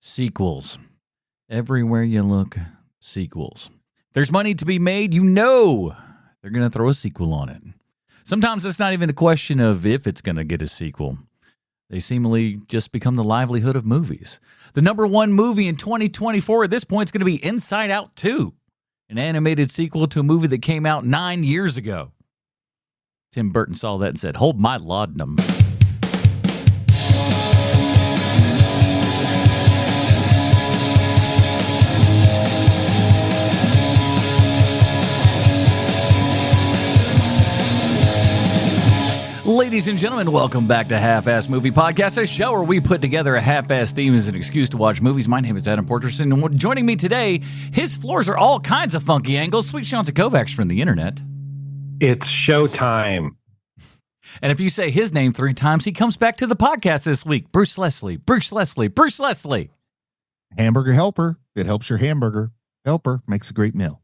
Sequels. Everywhere you look, sequels. If there's money to be made, you know they're going to throw a sequel on it. Sometimes it's not even a question of if it's going to get a sequel. They seemingly just become the livelihood of movies. The number one movie in 2024 at this point is going to be Inside Out 2, an animated sequel to a movie that came out 9 years ago. Tim Burton saw that and said, "Hold my laudanum." Ladies and gentlemen, welcome back to Half-Ass Movie Podcast, a show where we put together a half-ass theme as an excuse to watch movies. My name is Adam Porterson, and joining me today, his floors are all kinds of funky angles. Sweet Sean Kovacs from the internet. It's showtime. And if you say his name 3 times, he comes back to the podcast this week. Bruce Leslie, Bruce Leslie, Bruce Leslie. Hamburger helper. It helps your hamburger. Helper makes a great meal.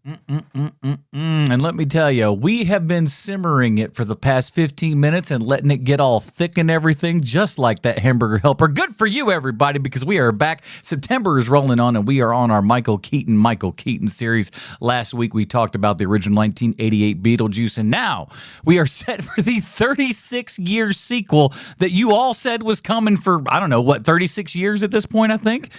And let me tell you, we have been simmering it for the past 15 minutes and letting it get all thick and everything, just like that hamburger helper. Good for you, everybody, because we are back. September is rolling on, and we are on our Michael Keaton series. Last week, we talked about the original 1988 Beetlejuice, and now we are set for the 36-year sequel that you all said was coming for, 36 years at this point, I think?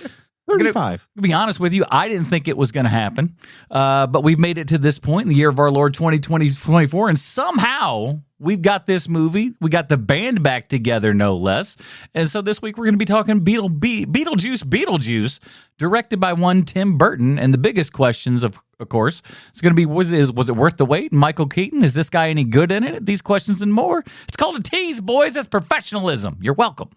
35. To be honest with you, I didn't think it was going to happen, but we've made it to this point in the year of our Lord 2024, and somehow we've got this movie. We got the band back together, no less. And so this week we're going to be talking Beetlejuice Beetlejuice, directed by one Tim Burton. And the biggest questions, of course, is going to be, was it worth the wait? Michael Keaton, is this guy any good in it? These questions and more. It's called a tease, boys. That's professionalism. You're welcome.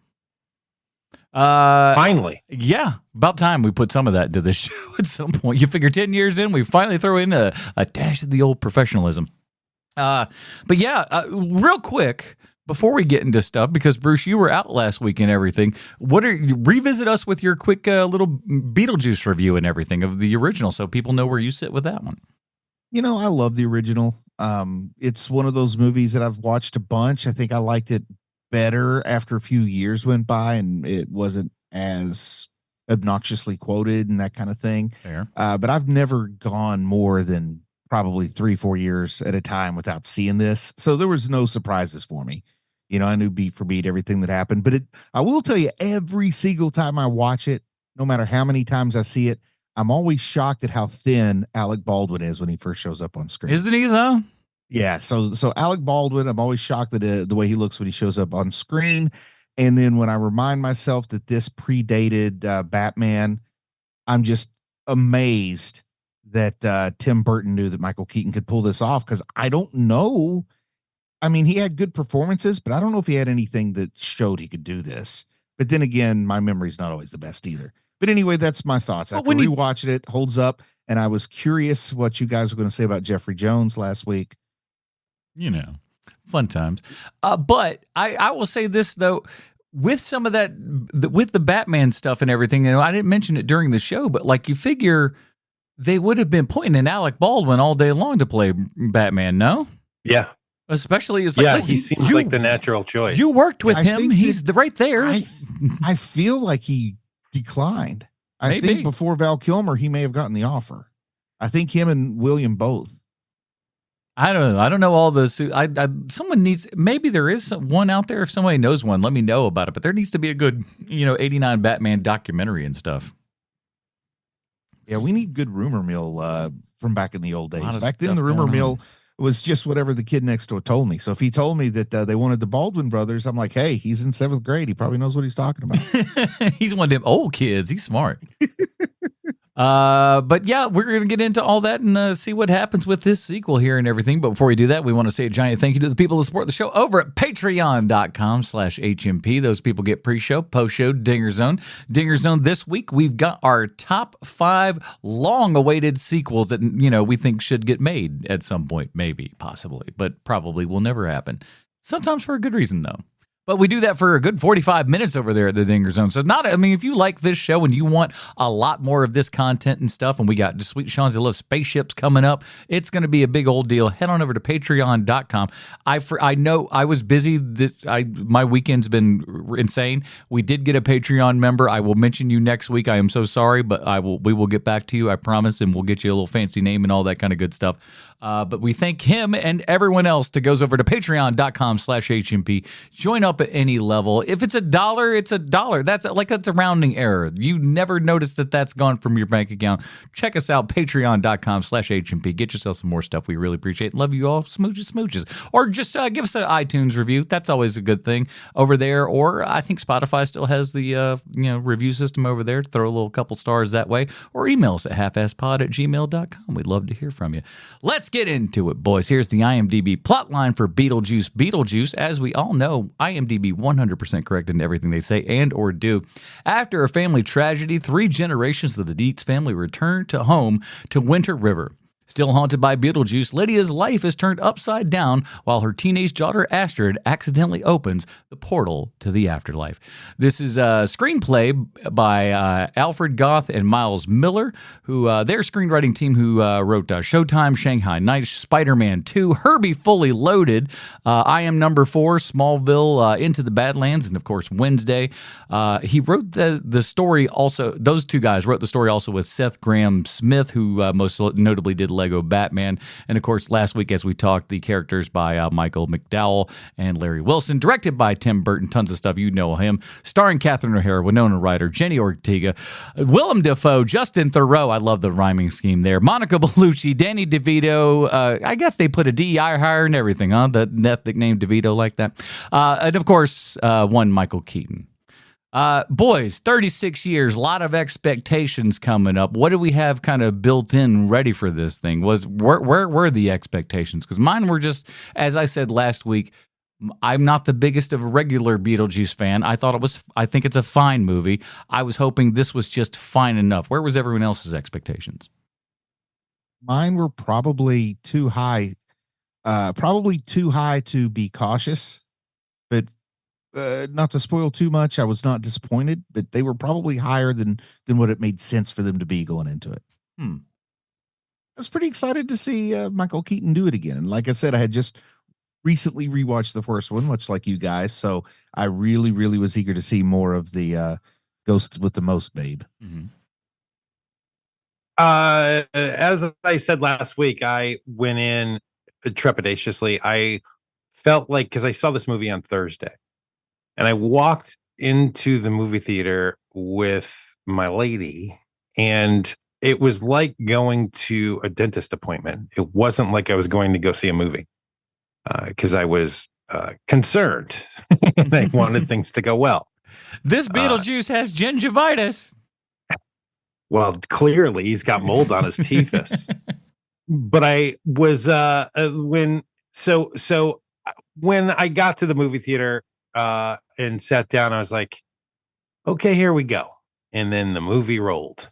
Finally. Yeah, about time we put some of that into the show at some point. You figure 10 years in, we finally throw in a dash of the old professionalism. But yeah, real quick, before we get into stuff, because Bruce, you were out last week and everything, revisit us with your quick little Beetlejuice review and everything of the original so people know where you sit with that one. You know, I love the original. It's one of those movies that I've watched a bunch. I think I liked it better after a few years went by and it wasn't as obnoxiously quoted and that kind of thing. Fair. But I've never gone more than probably 3-4 years at a time without seeing this. So there was no surprises for me. You know, I knew beat for beat everything that happened, but I will tell you, every single time I watch it, no matter how many times I see it, I'm always shocked at how thin Alec Baldwin is when he first shows up on screen. Isn't he though? Yeah, so Alec Baldwin, I'm always shocked at the way he looks when he shows up on screen. And then when I remind myself that this predated Batman, I'm just amazed that Tim Burton knew that Michael Keaton could pull this off, because I don't know. I mean, he had good performances, but I don't know if he had anything that showed he could do this. But then again, my memory's not always the best either. But anyway, that's my thoughts. After rewatching it, holds up. And I was curious what you guys were going to say about Jeffrey Jones last week. You know, fun times. But I will say this, though, with some of that, with the Batman stuff and everything, I didn't mention it during the show, but like you figure they would have been pointing in Alec Baldwin all day long to play Batman, no? Yeah. Especially as like, he seems like the natural choice. You worked with him. He's right there. I feel like he declined. I think before Val Kilmer, he may have gotten the offer. I think him and William both. I don't know. I don't know all the. Someone needs. Maybe there is one out there. If somebody knows one, let me know about it. But there needs to be a good, 89 Batman documentary and stuff. Yeah, we need good rumor mill from back in the old days. Back then, the rumor mill was just whatever the kid next door told me. So if he told me that they wanted the Baldwin brothers, I'm like, hey, he's in 7th grade. He probably knows what he's talking about. He's one of them old kids. He's smart. But yeah, we're going to get into all that and see what happens with this sequel here and everything. But before we do that, we want to say a giant thank you to the people who support the show over at patreon.com/HMP. Those people get pre-show, post-show, Dinger Zone. Dinger Zone this week, we've got our top 5 long-awaited sequels that, we think should get made at some point. Maybe, possibly, but probably will never happen. Sometimes for a good reason, though. But we do that for a good 45 minutes over there at the Dinger Zone. So if you like this show and you want a lot more of this content and stuff, and we got the Sweet Sean's Love spaceships coming up, it's going to be a big old deal. Head on over to patreon.com. I know I was busy. My weekend's been insane. We did get a Patreon member. I will mention you next week. I am so sorry, but we will get back to you, I promise, and we'll get you a little fancy name and all that kind of good stuff. But we thank him and everyone else that goes over to patreon.com/HMP. Join up at any level. If it's $1, it's $1. That's a rounding error. You never notice that that's gone from your bank account. Check us out, patreon.com/HMP. Get yourself some more stuff. We really appreciate it. Love you all. Smooches. Or just give us an iTunes review. That's always a good thing over there. Or I think Spotify still has the review system over there. Throw a little couple stars that way. Or email us at halfasspod@gmail.com. We'd love to hear from you. Let's get into it, boys. Here's the IMDb plotline for Beetlejuice. As we all know, IMDb 100% correct in everything they say and or do. After a family tragedy, 3 generations of the Dietz family return to home to Winter River. Still haunted by Beetlejuice, Lydia's life is turned upside down while her teenage daughter Astrid accidentally opens the portal to the afterlife. This is a screenplay by Alfred Goth and Miles Miller, who their screenwriting team who wrote Showtime, Shanghai Nights, Spider-Man 2, Herbie Fully Loaded, I Am Number 4, Smallville, Into the Badlands, and of course Wednesday. He wrote the story also. Those two guys wrote the story also with Seth Grahame-Smith, who most notably did Lego Batman. And of course, last week, as we talked, the characters by Michael McDowell and Larry Wilson, directed by Tim Burton, tons of stuff, you know him, starring Catherine O'Hara, Winona Ryder, Jenny Ortega, Willem Dafoe, Justin Theroux, I love the rhyming scheme there, Monica Bellucci, Danny DeVito, I guess they put a DEI higher and everything, huh? The ethnic name DeVito like that. And of course, one Michael Keaton. Boys, 36 years, a lot of expectations coming up. What do we have kind of built in ready for this thing? Where were the expectations? Because mine were just, as I said last week, I'm not the biggest of a regular Beetlejuice fan. I think it's a fine movie. I was hoping this was just fine enough. Where was everyone else's expectations? Mine were probably too high. Probably too high to be cautious, but not to spoil too much, I was not disappointed, but they were probably higher than what it made sense for them to be going into it. I was pretty excited to see Michael Keaton do it again. And like I said, I had just recently rewatched the first one, much like you guys. So I really, really was eager to see more of the Ghost with the Most babe. Mm-hmm. As I said last week, I went in trepidatiously. I felt like, because I saw this movie on Thursday, and I walked into the movie theater with my lady, and it was like going to a dentist appointment. It wasn't like I was going to go see a movie, because I was concerned and I wanted things to go well. This Beetlejuice has gingivitis. Well, clearly he's got mold on his teeth. But I was when I got to the movie theater and sat down, I was like, okay, here we go. And then the movie rolled.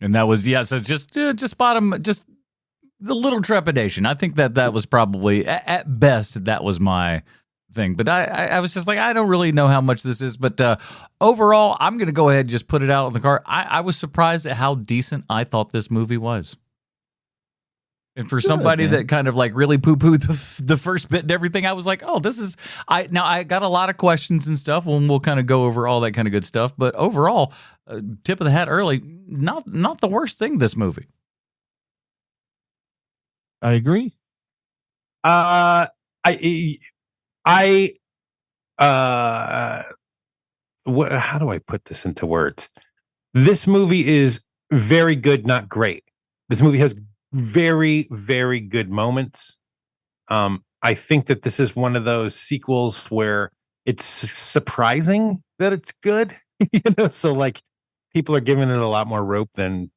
And that was, so just bottom, just the little trepidation. I think that was probably, at best, that was my thing. But I was just like, I don't really know how much this is. But overall, I'm going to go ahead and just put it out in the car. I was surprised at how decent I thought this movie was. And for somebody that kind of like really poo-pooed the first bit and everything, I was like, oh, this is... Now, I got a lot of questions and stuff, and we'll kind of go over all that kind of good stuff. But overall, tip of the hat early, not the worst thing, this movie. I agree. How do I put this into words? This movie is very good, not great. This movie has very, very good moments. I think that this is one of those sequels where it's surprising that it's good. So like people are giving it a lot more rope than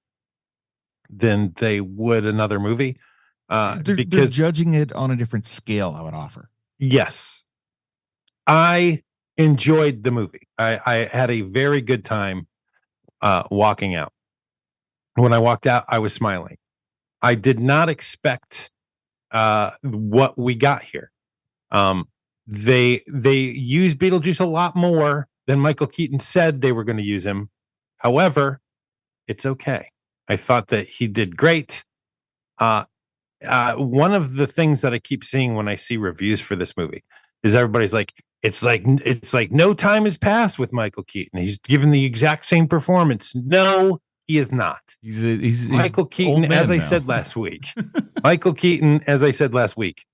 they would another movie. They're judging it on a different scale, I would offer. Yes. I enjoyed the movie. I had a very good time walking out. When I walked out, I was smiling. I did not expect what we got here. They use Beetlejuice a lot more than Michael Keaton said they were going to use him. However, it's okay. I thought that he did great. One of the things that I keep seeing when I see reviews for this movie is everybody's like, it's like no time has passed with Michael Keaton. He's given the exact same performance. No, he is not. He's Michael Keaton, as I said last week. Michael Keaton, as I said last week,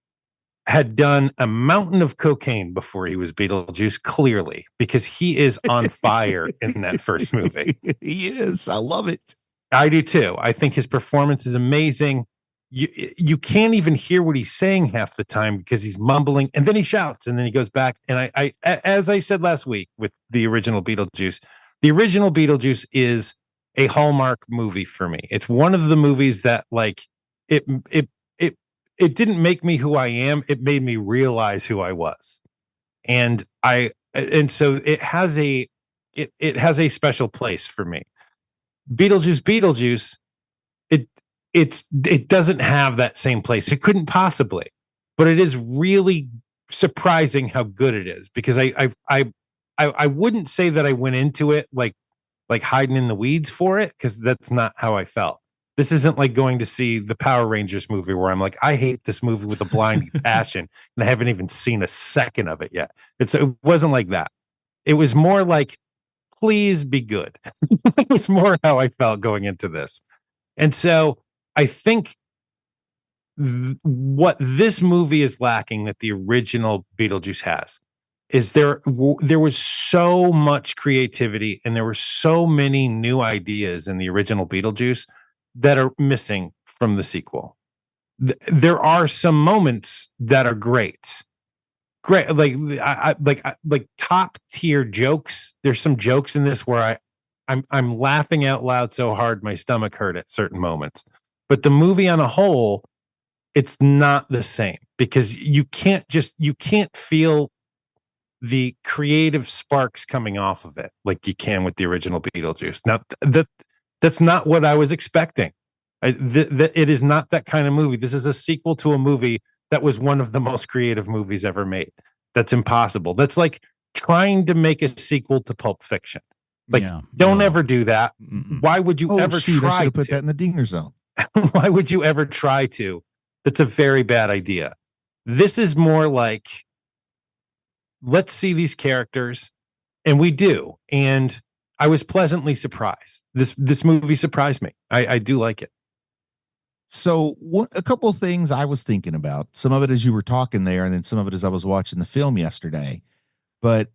had done a mountain of cocaine before he was Beetlejuice, clearly, because he is on fire in that first movie. He is. I love it. I do too. I think his performance is amazing. You can't even hear what he's saying half the time because he's mumbling, and then he shouts, and then he goes back. And I as I said last week with the original Beetlejuice is a Hallmark movie for me. It's one of the movies that like it didn't make me who I am. It made me realize who I was. And so it has a special place for me. Beetlejuice, it doesn't have that same place. It couldn't possibly, but it is really surprising how good it is, because I wouldn't say that I went into it like hiding in the weeds for it, because that's not how I felt. This isn't like going to see the Power Rangers movie where I'm like, I hate this movie with a blinding passion, and I haven't even seen a second of it yet. It wasn't like that. It was more like, please be good. It was more how I felt going into this. And so I think what this movie is lacking that the original Beetlejuice has is there was so much creativity and there were so many new ideas in the original Beetlejuice that are missing from the sequel. There are some moments that are great, like top tier jokes. There's some jokes in this where I'm laughing out loud so hard my stomach hurt at certain moments. But the movie on a whole, it's not the same, because you can't feel the creative sparks coming off of it like you can with the original Beetlejuice. Now that's not what I was expecting. It is not that kind of movie. This is a sequel to a movie that was one of the most creative movies ever made. That's impossible. That's like trying to make a sequel to Pulp Fiction. Like, don't ever do that. Why would you ever try to put that in the dinger zone? Why would you ever try to? That's a very bad idea. This is more like, let's see these characters, and we do. And I was pleasantly surprised. This movie surprised me. I do like it. So a couple of things I was thinking about, some of it as you were talking there, and then some of it as I was watching the film yesterday. But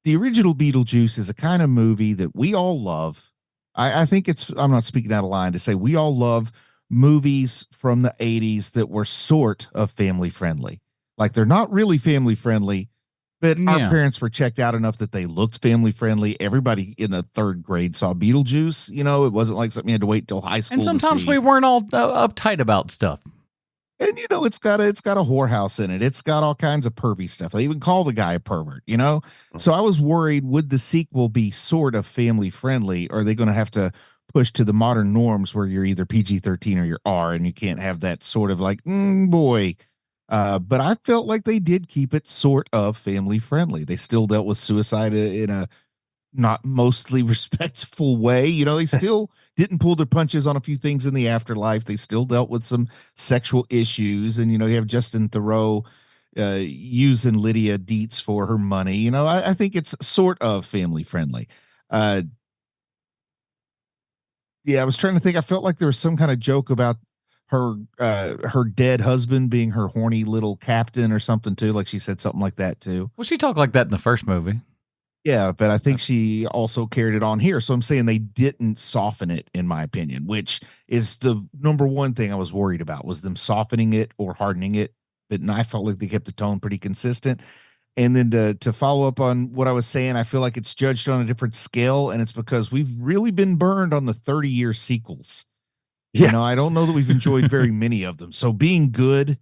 the original Beetlejuice is a kind of movie that we all love. I think I'm not speaking out of line to say we all love movies from the 80s that were sort of family friendly. Like, they're not really family friendly, but our parents were checked out enough that they looked family friendly. Everybody in the third grade saw Beetlejuice. It wasn't like something you had to wait till high school. And sometimes we weren't all uptight about stuff. And it's got a whorehouse in it. It's got all kinds of pervy stuff. They even call the guy a pervert. So I was worried, would the sequel be sort of family friendly, or are they going to have to push to the modern norms where you're either PG-13 or you're R, and you can't have that sort of like, boy. But I felt like they did keep it sort of family friendly. They still dealt with suicide in a not mostly respectful way. They still didn't pull their punches on a few things in the afterlife. They still dealt with some sexual issues. And, you have Justin Theroux using Lydia Dietz for her money. I think it's sort of family friendly. I was trying to think. I felt like there was some kind of joke about her dead husband being her horny little captain or something too. Like, she said something like that too. Well, she talked like that in the first movie. Yeah, but I think she also carried it on here. So I'm saying they didn't soften it, in my opinion, which is the number one thing I was worried about, was them softening it or hardening it. But I felt like they kept the tone pretty consistent. And then to follow up on what I was saying, I feel like it's judged on a different scale, and it's because we've really been burned on the 30-year sequels. Yeah. I don't know that we've enjoyed very many of them. So being good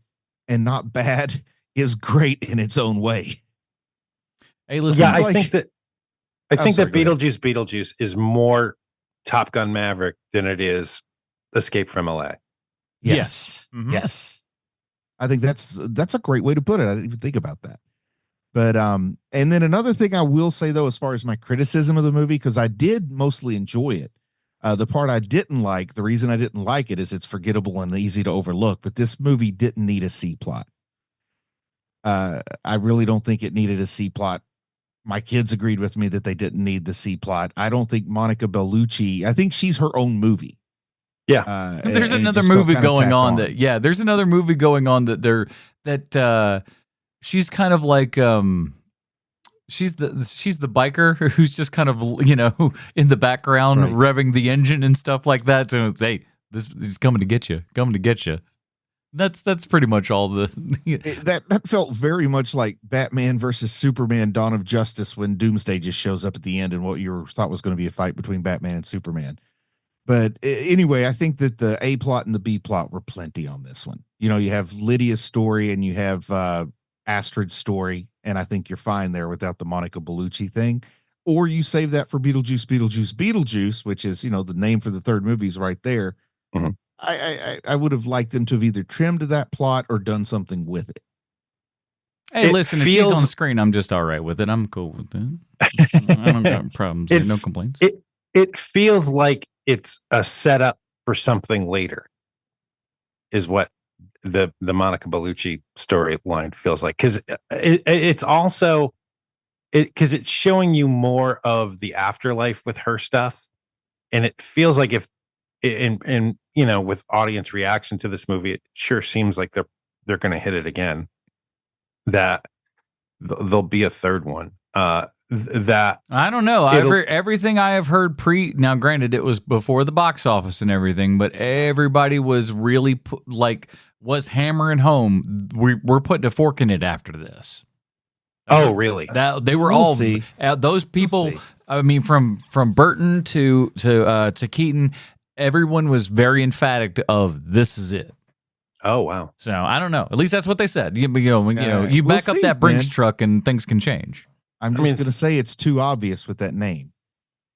and not bad is great in its own way. Hey, listen. Yeah, I think that Beetlejuice is more Top Gun Maverick than it is Escape from LA. Yes. Mm-hmm. Yes. I think that's a great way to put it. I didn't even think about that. But and then another thing I will say though, as far as my criticism of the movie, because I did mostly enjoy it. The part I didn't like, the reason I didn't like it is it's forgettable and easy to overlook. But this movie didn't need a C plot. I really don't think it needed a C plot. My kids agreed with me that they didn't need the C plot. I don't think Monica Bellucci. I think she's her own movie. Yeah. There's another movie going on that. Yeah, there's another movie going on that she's kind of like she's the biker who's just kind of, you know, in the background revving the engine and stuff like that. So it's, hey, this is coming to get you. That's pretty much all that felt very much like Batman versus Superman: Dawn of Justice, when Doomsday just shows up at the end and what you thought was going to be a fight between Batman and Superman. But anyway, I think that the A plot and the B plot were plenty on this one. You know, you have Lydia's story and you have Astrid's story, and I think you're fine there without the Monica Bellucci thing. Or you save that for Beetlejuice, which is, you know, the name for the third movie is right there. Mm-hmm. I would have liked them to have either trimmed that plot or done something with it. Hey, listen, if she's on screen, I'm just all right with it. I'm cool with it. I don't got problems. No complaints. It feels like it's a setup for something later, is what the Monica Bellucci storyline feels like. Because it's also because it's showing you more of the afterlife with her stuff, and it feels like if and you know, with audience reaction to this movie, it sure seems like they're going to hit it again. That there'll be a third one. That I don't know. Everything I have heard now, granted, it was before the box office and everything, but everybody was really was hammering home. We're putting a fork in it after this. Oh, really? They were all those people. I mean, from Burton to Keaton, everyone was very emphatic of this is it. Oh, wow. So I don't know. At least that's what they said. You back up that Brinks truck and things can change. I'm just going to say it's too obvious with that name.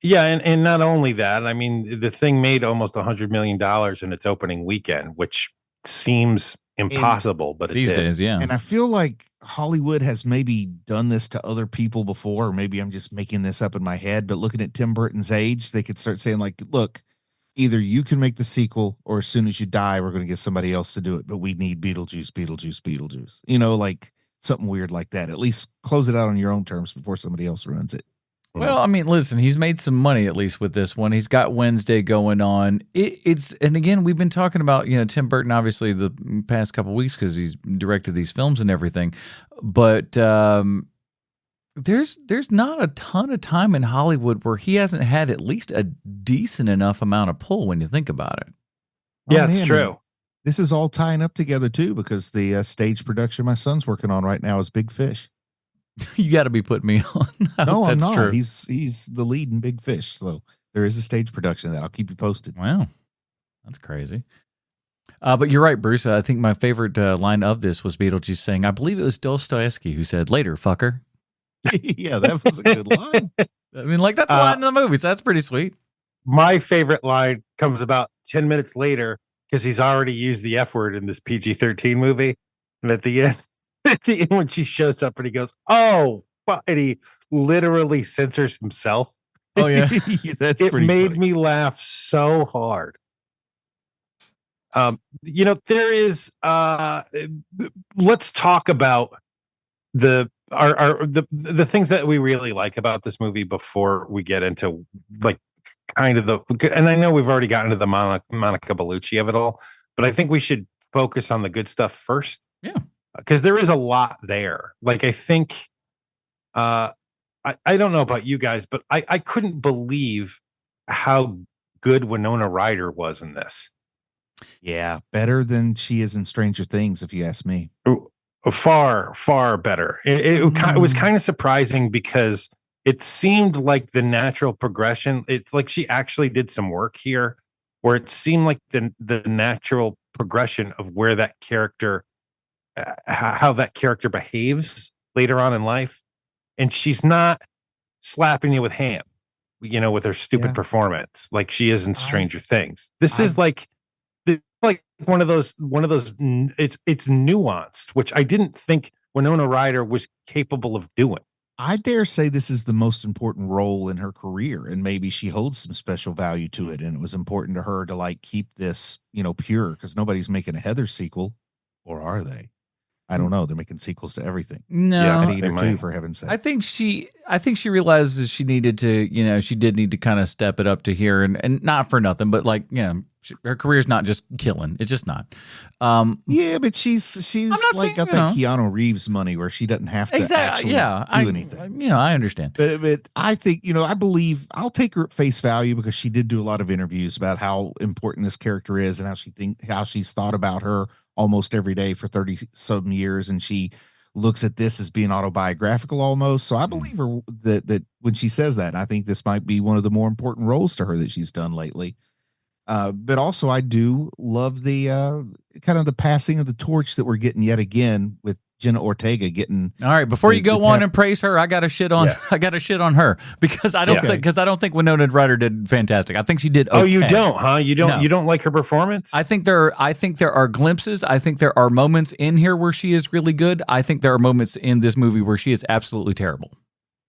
Yeah, and not only that, I mean, the thing made almost $100 million in its opening weekend, which seems impossible, but these days, yeah. And I feel like Hollywood has maybe done this to other people before, or maybe I'm just making this up in my head, but looking at Tim Burton's age, they could start saying like, look, either you can make the sequel or as soon as you die, we're going to get somebody else to do it, but we need Beetlejuice. You know, like something weird like that. At least close it out on your own terms before somebody else ruins it. Well, I mean, listen, he's made some money at least with this one. He's got Wednesday going on. And again, we've been talking about, you know, Tim Burton obviously the past couple of weeks because he's directed these films and everything. But there's not a ton of time in Hollywood where he hasn't had at least a decent enough amount of pull when you think about it. Yeah, it's true. This is all tying up together too, because the stage production my son's working on right now is Big Fish. You got to be putting me on. No, I'm not. True. He's the lead in Big Fish, so there is a stage production of that. I'll keep you posted. Wow, that's crazy. But you're right, Bruce. I think my favorite line of this was Beetlejuice saying, "I believe it was Dostoevsky who said, 'Later, fucker.'" Yeah, that was a good line. I mean, like that's a line in the movie, so that's pretty sweet. My favorite line comes about 10 minutes later because he's already used the F word in this PG-13 movie, and at the end when she shows up and he goes, "Oh," and he literally censors himself. Oh yeah, that's it pretty made funny. me laugh so hard. You know, there is. Let's talk about the things that we really like about this movie before we get into like kind of and I know we've already gotten to the Monica Bellucci of it all, but I think we should focus on the good stuff first. Yeah. Because there is a lot there. Like, I think, I don't know about you guys, but I couldn't believe how good Winona Ryder was in this. Yeah, better than she is in Stranger Things, if you ask me. Far, far better. It was kind of surprising because it seemed like the natural progression. It's like she actually did some work here, where it seemed like the natural progression of where that character. How that character behaves later on in life, and she's not slapping you with ham, you know, with her stupid performance like she is in Stranger Things. This is like one of those. It's nuanced, which I didn't think Winona Ryder was capable of doing. I dare say this is the most important role in her career, and maybe she holds some special value to it. And it was important to her to like keep this, pure, because nobody's making a Heather sequel, or are they? I don't know. They're making sequels to everything. No, Yeah, Eater 2, for heaven's sake. I think she realizes she needed to, she did need to kind of step it up to here, and not for nothing, but like, her career's not just killing. It's just not. Yeah, but she's like got that Keanu Reeves money where she doesn't have to actually do anything. I understand. But I think, I believe I'll take her at face value, because she did do a lot of interviews about how important this character is and how she's thought about her almost every day for 30 some years. And she looks at this as being autobiographical almost. So I believe her that when she says that, and I think this might be one of the more important roles to her that she's done lately. But also I do love the kind of the passing of the torch that we're getting yet again with Jenna Ortega getting. All right, before you go on and praise her, I got to shit on her because I don't think Winona Ryder did fantastic. I think she did okay. Oh, you don't, huh? You don't like her performance? I think there are glimpses. I think there are moments in here where she is really good. I think there are moments in this movie where she is absolutely terrible.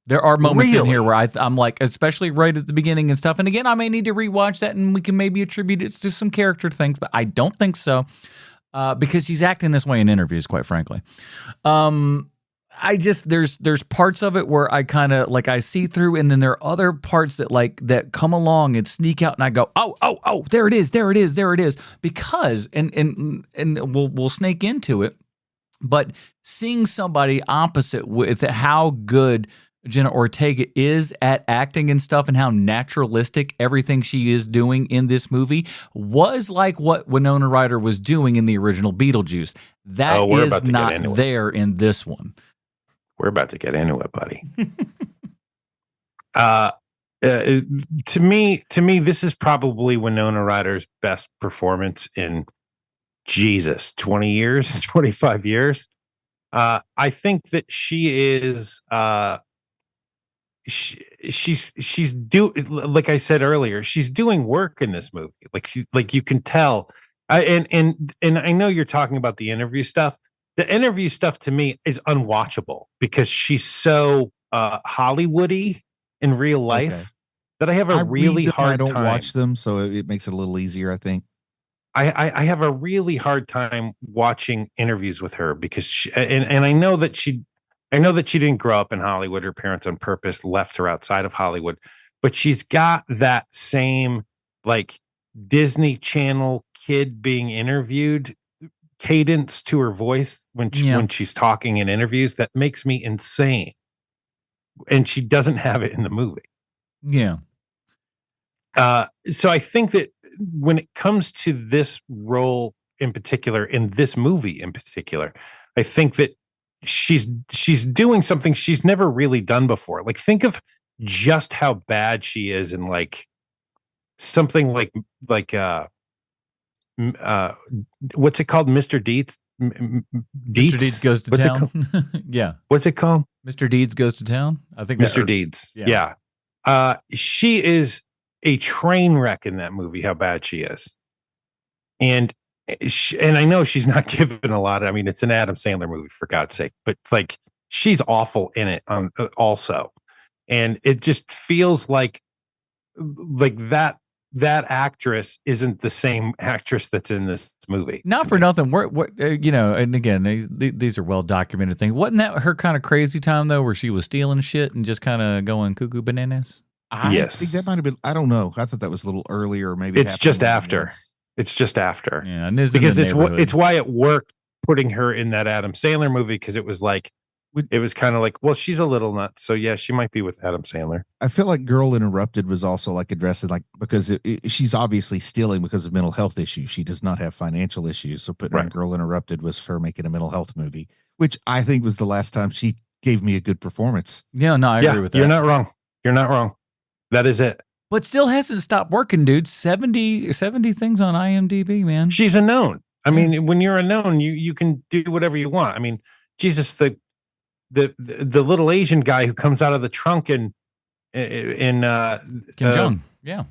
There are moments in here where I'm like, especially right at the beginning and stuff. And again, I may need to rewatch that, and we can maybe attribute it to some character things, but I don't think so, because she's acting this way in interviews, quite frankly. There's parts of it where I kind of like I see through, and then there are other parts that come along and sneak out, and I go, oh, there it is, because and we'll snake into it, but seeing somebody opposite with how good Jenna Ortega is at acting and stuff, and how naturalistic everything she is doing in this movie was like what Winona Ryder was doing in the original Beetlejuice. That is not there in this one. We're about to get into it, buddy. To me, this is probably Winona Ryder's best performance in 20 years, 25 years. I think that she is, she's like I said earlier, she's doing work in this movie. Like you can tell. And I know you're talking about the interview stuff. The interview stuff to me is unwatchable because she's so Hollywoody in real life that I have a really hard time. I don't watch them, so it makes it a little easier, I think. I have a really hard time watching interviews with her because I know that she didn't grow up in Hollywood. Her parents on purpose left her outside of Hollywood, but she's got that same like Disney Channel kid being interviewed cadence to her voice when she's talking in interviews that makes me insane. And she doesn't have it in the movie. Yeah. So I think that when it comes to this role in particular, in this movie in particular, I think that she's doing something she's never really done before. Like, think of just how bad she is in like something like what's it called? Mr. Deeds? Mr. Deeds Goes to Town. Yeah. What's it called? Mr. Deeds Goes to Town. I think Mr. Deeds. Yeah. She is a train wreck in that movie, how bad she is. And I know she's not given a lot. I mean, it's an Adam Sandler movie, for God's sake, but like she's awful in it also. And it just feels like that actress isn't the same actress that's in this movie. Not for nothing. And again, these are well documented things. Wasn't that her kind of crazy time though, where she was stealing shit and just kind of going cuckoo bananas? I think that might have been. I don't know. I thought that was a little earlier. Maybe it's just after. It's just after. Yeah, because it's why it worked putting her in that Adam Sandler movie, because it was like. It was kind of like, well, she's a little nuts, so yeah, she might be with Adam Sandler. I feel like Girl Interrupted was also like addressing like because she's obviously stealing because of mental health issues. She does not have financial issues, so putting on Girl Interrupted was her making a mental health movie, which I think was the last time she gave me a good performance. Yeah, no, I agree with that. You're not wrong. You're not wrong. That is it. But still hasn't stopped working, dude. 70 things on IMDb, man. She's a known. I mean, when you're a known, you can do whatever you want. I mean, Jesus, the little Asian guy who comes out of the trunk in Kim Jong, yeah.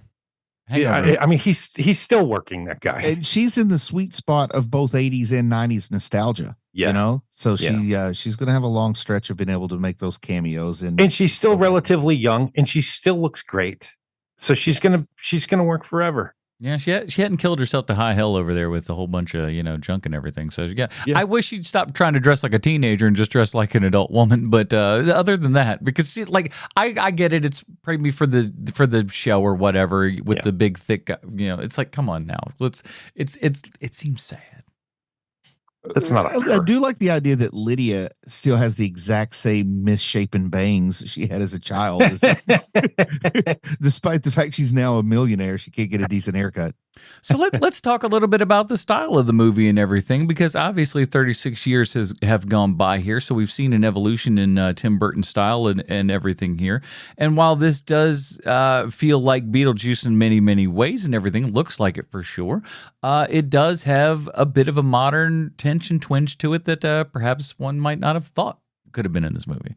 Hangover. I mean, he's still working, that guy. And she's in the sweet spot of both 80s and 90s nostalgia. Yeah. You know, so Yeah. she's going to have a long stretch of being able to make those cameos, And she's still relatively young, and she still looks great. So she's gonna work forever. Yeah, she hadn't killed herself to high hell over there with a whole bunch of, junk and everything. So yeah. I wish she'd stop trying to dress like a teenager and just dress like an adult woman. But other than that, because she, I get it. It's maybe for the show or whatever with the big thick, it's like, come on now. It seems sad. That's not. I do like the idea that Lydia still has the exact same misshapen bangs she had as a child, despite the fact she's now a millionaire. She can't get a decent haircut. So let's talk a little bit about the style of the movie and everything, because obviously 36 years have gone by here, so we've seen an evolution in Tim Burton's style and everything here. And while this does feel like Beetlejuice in many, many ways and everything, looks like it for sure, it does have a bit of a modern tension twinge to it that perhaps one might not have thought could have been in this movie.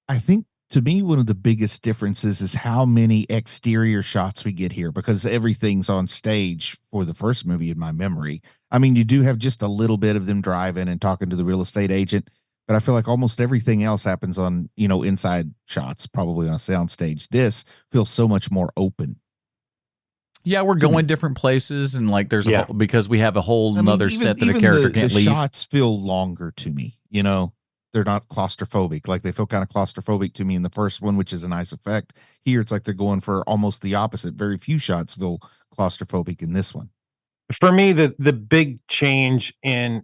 I think, to me, one of the biggest differences is how many exterior shots we get here, because everything's on stage for the first movie in my memory. I mean, you do have just a little bit of them driving and talking to the real estate agent, but I feel like almost everything else happens on, inside shots, probably on a sound stage. This feels so much more open. Yeah, we're going different places, and there's because we have a whole another set that a character can't leave. The shots feel longer to me, They're not claustrophobic. Like, they feel kind of claustrophobic to me in the first one, which is a nice effect. Here, it's like they're going for almost the opposite. Very few shots feel claustrophobic in this one. For me, the big change in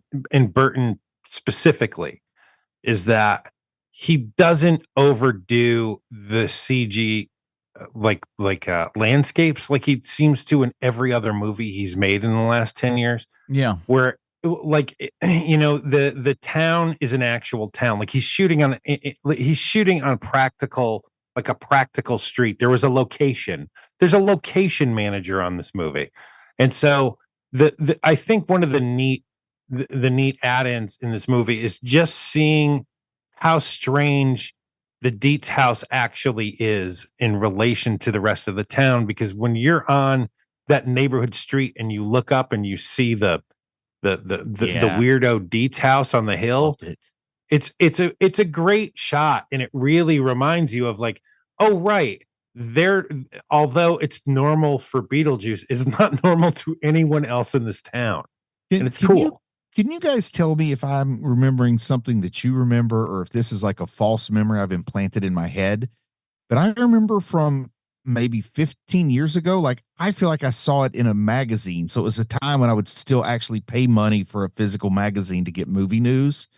Burton specifically is that he doesn't overdo the CG landscapes like he seems to in every other movie he's made in the last 10 years. Yeah. Where the town is an actual town. Like, he's shooting on practical, like a practical street. There was a location. There's a location manager on this movie. And so I think one of the neat add-ins in this movie is just seeing how strange the Dietz house actually is in relation to the rest of the town, because when you're on that neighborhood street and you look up and you see the weirdo Dietz house on the hill, it's a great shot, and it really reminds you of although it's normal for Beetlejuice, it's not normal to anyone else in this town. And it's cool. Can you guys tell me if I'm remembering something that you remember, or if this is like a false memory I've implanted in my head? But I remember from maybe 15 years ago, I feel like I saw it in a magazine. So it was a time when I would still actually pay money for a physical magazine to get movie news.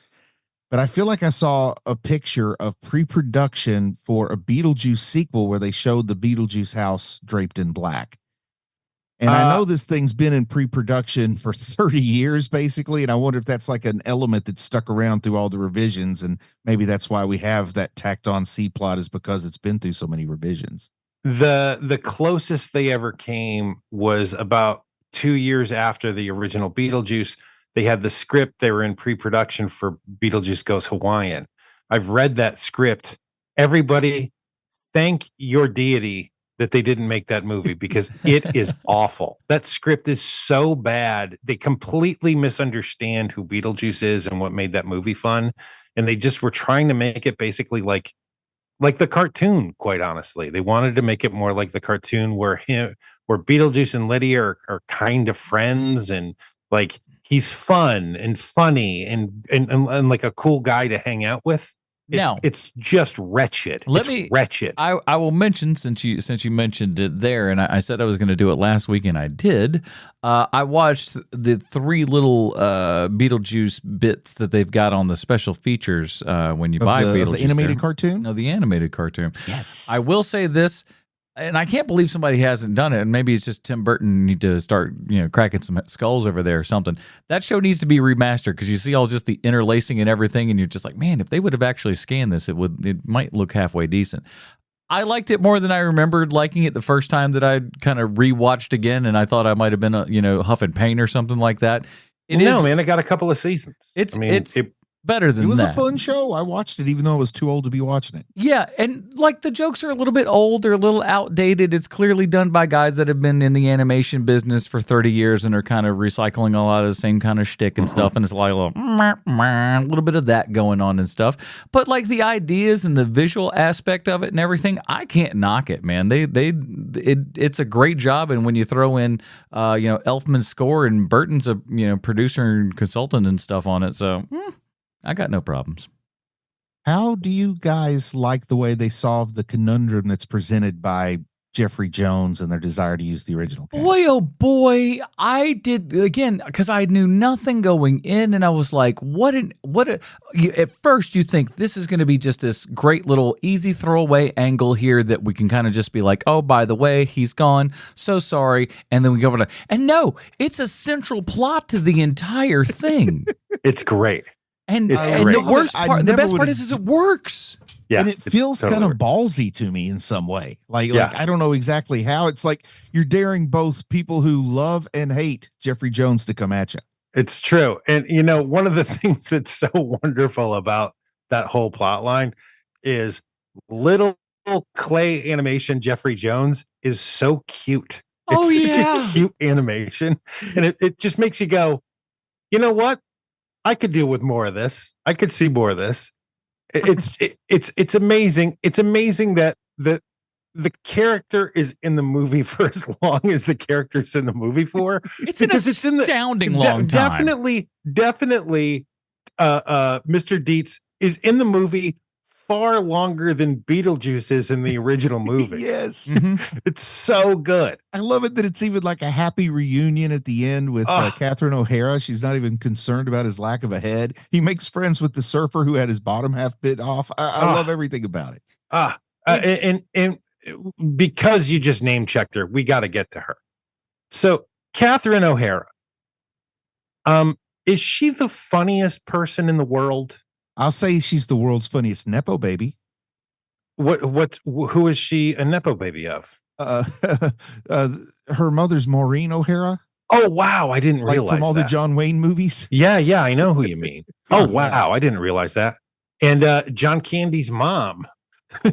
But I feel like I saw a picture of pre-production for a Beetlejuice sequel where they showed the Beetlejuice house draped in black. And I know this thing's been in pre-production for 30 years, basically. And I wonder if that's like an element that stuck around through all the revisions. And maybe that's why we have that tacked on C plot, is because it's been through so many revisions. The closest they ever came was about 2 years after the original Beetlejuice. They had the script. They were in pre-production for Beetlejuice Goes Hawaiian. I've read that script. Everybody, thank your deity that they didn't make that movie, because it is awful. That script is so bad. They completely misunderstand who Beetlejuice is and what made that movie fun. And they just were trying to make it basically like the cartoon, quite honestly. They wanted to make it more like the cartoon where Beetlejuice and Lydia are kind of friends, and he's fun and funny and like a cool guy to hang out with. It's just wretched. Wretched. I will mention, since you mentioned it there, and I said I was going to do it last week, and I did. I watched the 3 little Beetlejuice bits that they've got on the special features when you buy Beetlejuice. The animated cartoon? No, the animated cartoon. Yes. I will say this, and I can't believe somebody hasn't done it, and maybe it's just Tim Burton need to start, cracking some skulls over there or something. That show needs to be remastered, because you see all just the interlacing and everything, and you're just like, man, if they would have actually scanned this, it might look halfway decent. I liked it more than I remembered liking it the first time that I kind of rewatched again, and I thought I might have been huffing paint or something like that. Man, it got a couple of seasons. better than It was that. a fun show. I watched it, even though I was too old to be watching it. Yeah, and like the jokes are a little bit old, they're a little outdated. It's clearly done by guys that have been in the animation business for 30 years and are kind of recycling a lot of the same kind of shtick and stuff. And it's like a little bit of that going on and stuff. But like the ideas and the visual aspect of it and everything, I can't knock it, man. It's a great job. And when you throw in, Elfman's score and Burton's a producer and consultant and stuff on it, so I got no problems. How do you guys like the way they solved the conundrum that's presented by Jeffrey Jones and their desire to use the original cast? Boy, oh boy, I did again because I knew nothing going in, and I was like, at first you think this is going to be just this great little easy throwaway angle here that we can kind of just be like, oh, by the way, he's gone, so sorry, and then we go over to, and no, it's a central plot to the entire thing. It's great. And It's the great. worst part, the best part is it works. Yeah, and it feels totally kind of ballsy to me in some way. Like Yeah. I don't know exactly how. It's like you're daring both people who love and hate Jeffrey Jones to come at you. It's true. And one of the things that's so wonderful about that whole plot line is little clay animation Jeffrey Jones is so cute. Oh, It's such yeah. a cute animation. And it just makes you go, you know what? I could deal with more of this. I could see more of this. It's amazing. It's amazing that the character is in the movie for as long as the character's in the movie for. It's an astounding long time. Definitely, Mr. Dietz is in the movie far longer than Beetlejuice is in the original movie. Yes. Mhm. It's so good. I love it that it's even like a happy reunion at the end with Catherine O'Hara. She's not even concerned about his lack of a head. He makes friends with the surfer who had his bottom half bit off. I love everything about it. And because you just name checked her, we got to get to her. So Catherine O'Hara, is she the funniest person in the world? I'll say she's the world's funniest Nepo baby. Who is she a Nepo baby of? Her mother's Maureen O'Hara. Oh, wow. I didn't Like realize from all that. the John Wayne movies. Yeah, I know who you mean. Oh, wow. I didn't realize that. And John Candy's mom.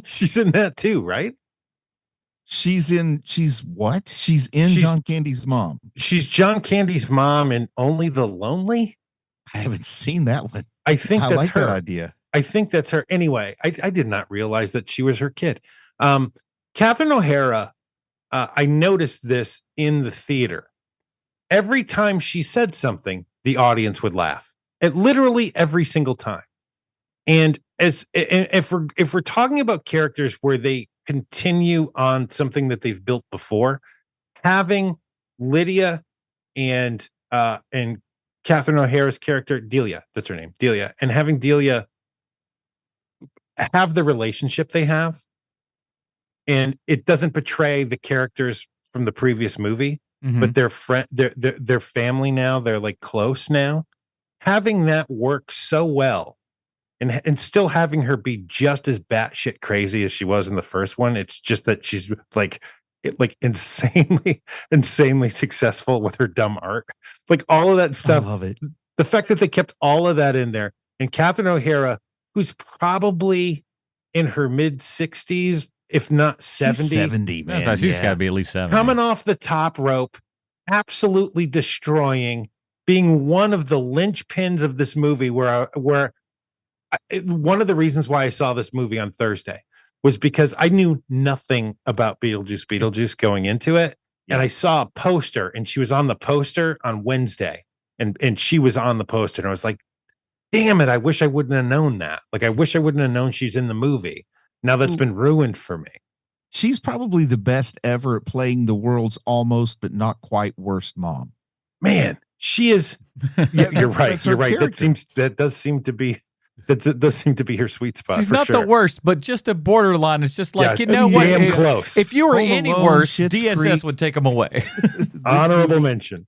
She's in that too, right? She's in John Candy's mom. She's John Candy's mom in Only the Lonely. I haven't seen that one. I think I that's like her. that idea. I think that's her. Anyway, I did not realize that she was her kid. Catherine O'Hara, I noticed this in the theater. Every time she said something, the audience would laugh. Literally every single time. And if we're talking about characters where they continue on something that they've built before, having Lydia and Catherine O'Hara's character, Delia, that's her name, Delia, and having Delia have the relationship they have, and it doesn't betray the characters from the previous movie, but they're family now, they're like close now. Having that work so well, and still having her be just as batshit crazy as she was in the first one. It's just that she's like insanely successful with her dumb art. Like all of that stuff. I love it. The fact that they kept all of that in there. And Catherine O'Hara, who's probably in her mid 60s, if not 70. She's 70, man. She's got to be at least 70. Coming off the top rope, absolutely destroying, being one of the linchpins of this movie where one of the reasons why I saw this movie on Thursday was because I knew nothing about Beetlejuice going into it. Yeah. And I saw a poster, and she was on the poster on Wednesday, and she was on the poster, and I was like, damn it, I wish I wouldn't have known that. Like, I wish I wouldn't have known she's in the movie. Now that's been ruined for me. She's probably the best ever at playing the world's almost but not quite worst mom. Man, she is. Yeah, you're right. You're right. Character. That does seem to be her sweet spot. She's for not sure. the worst, but just a borderline. It's just like, Yeah, you know what? damn close. If you were Home any Alone, worse, Schitt's DSS Creek. would take them away. Honorable mention.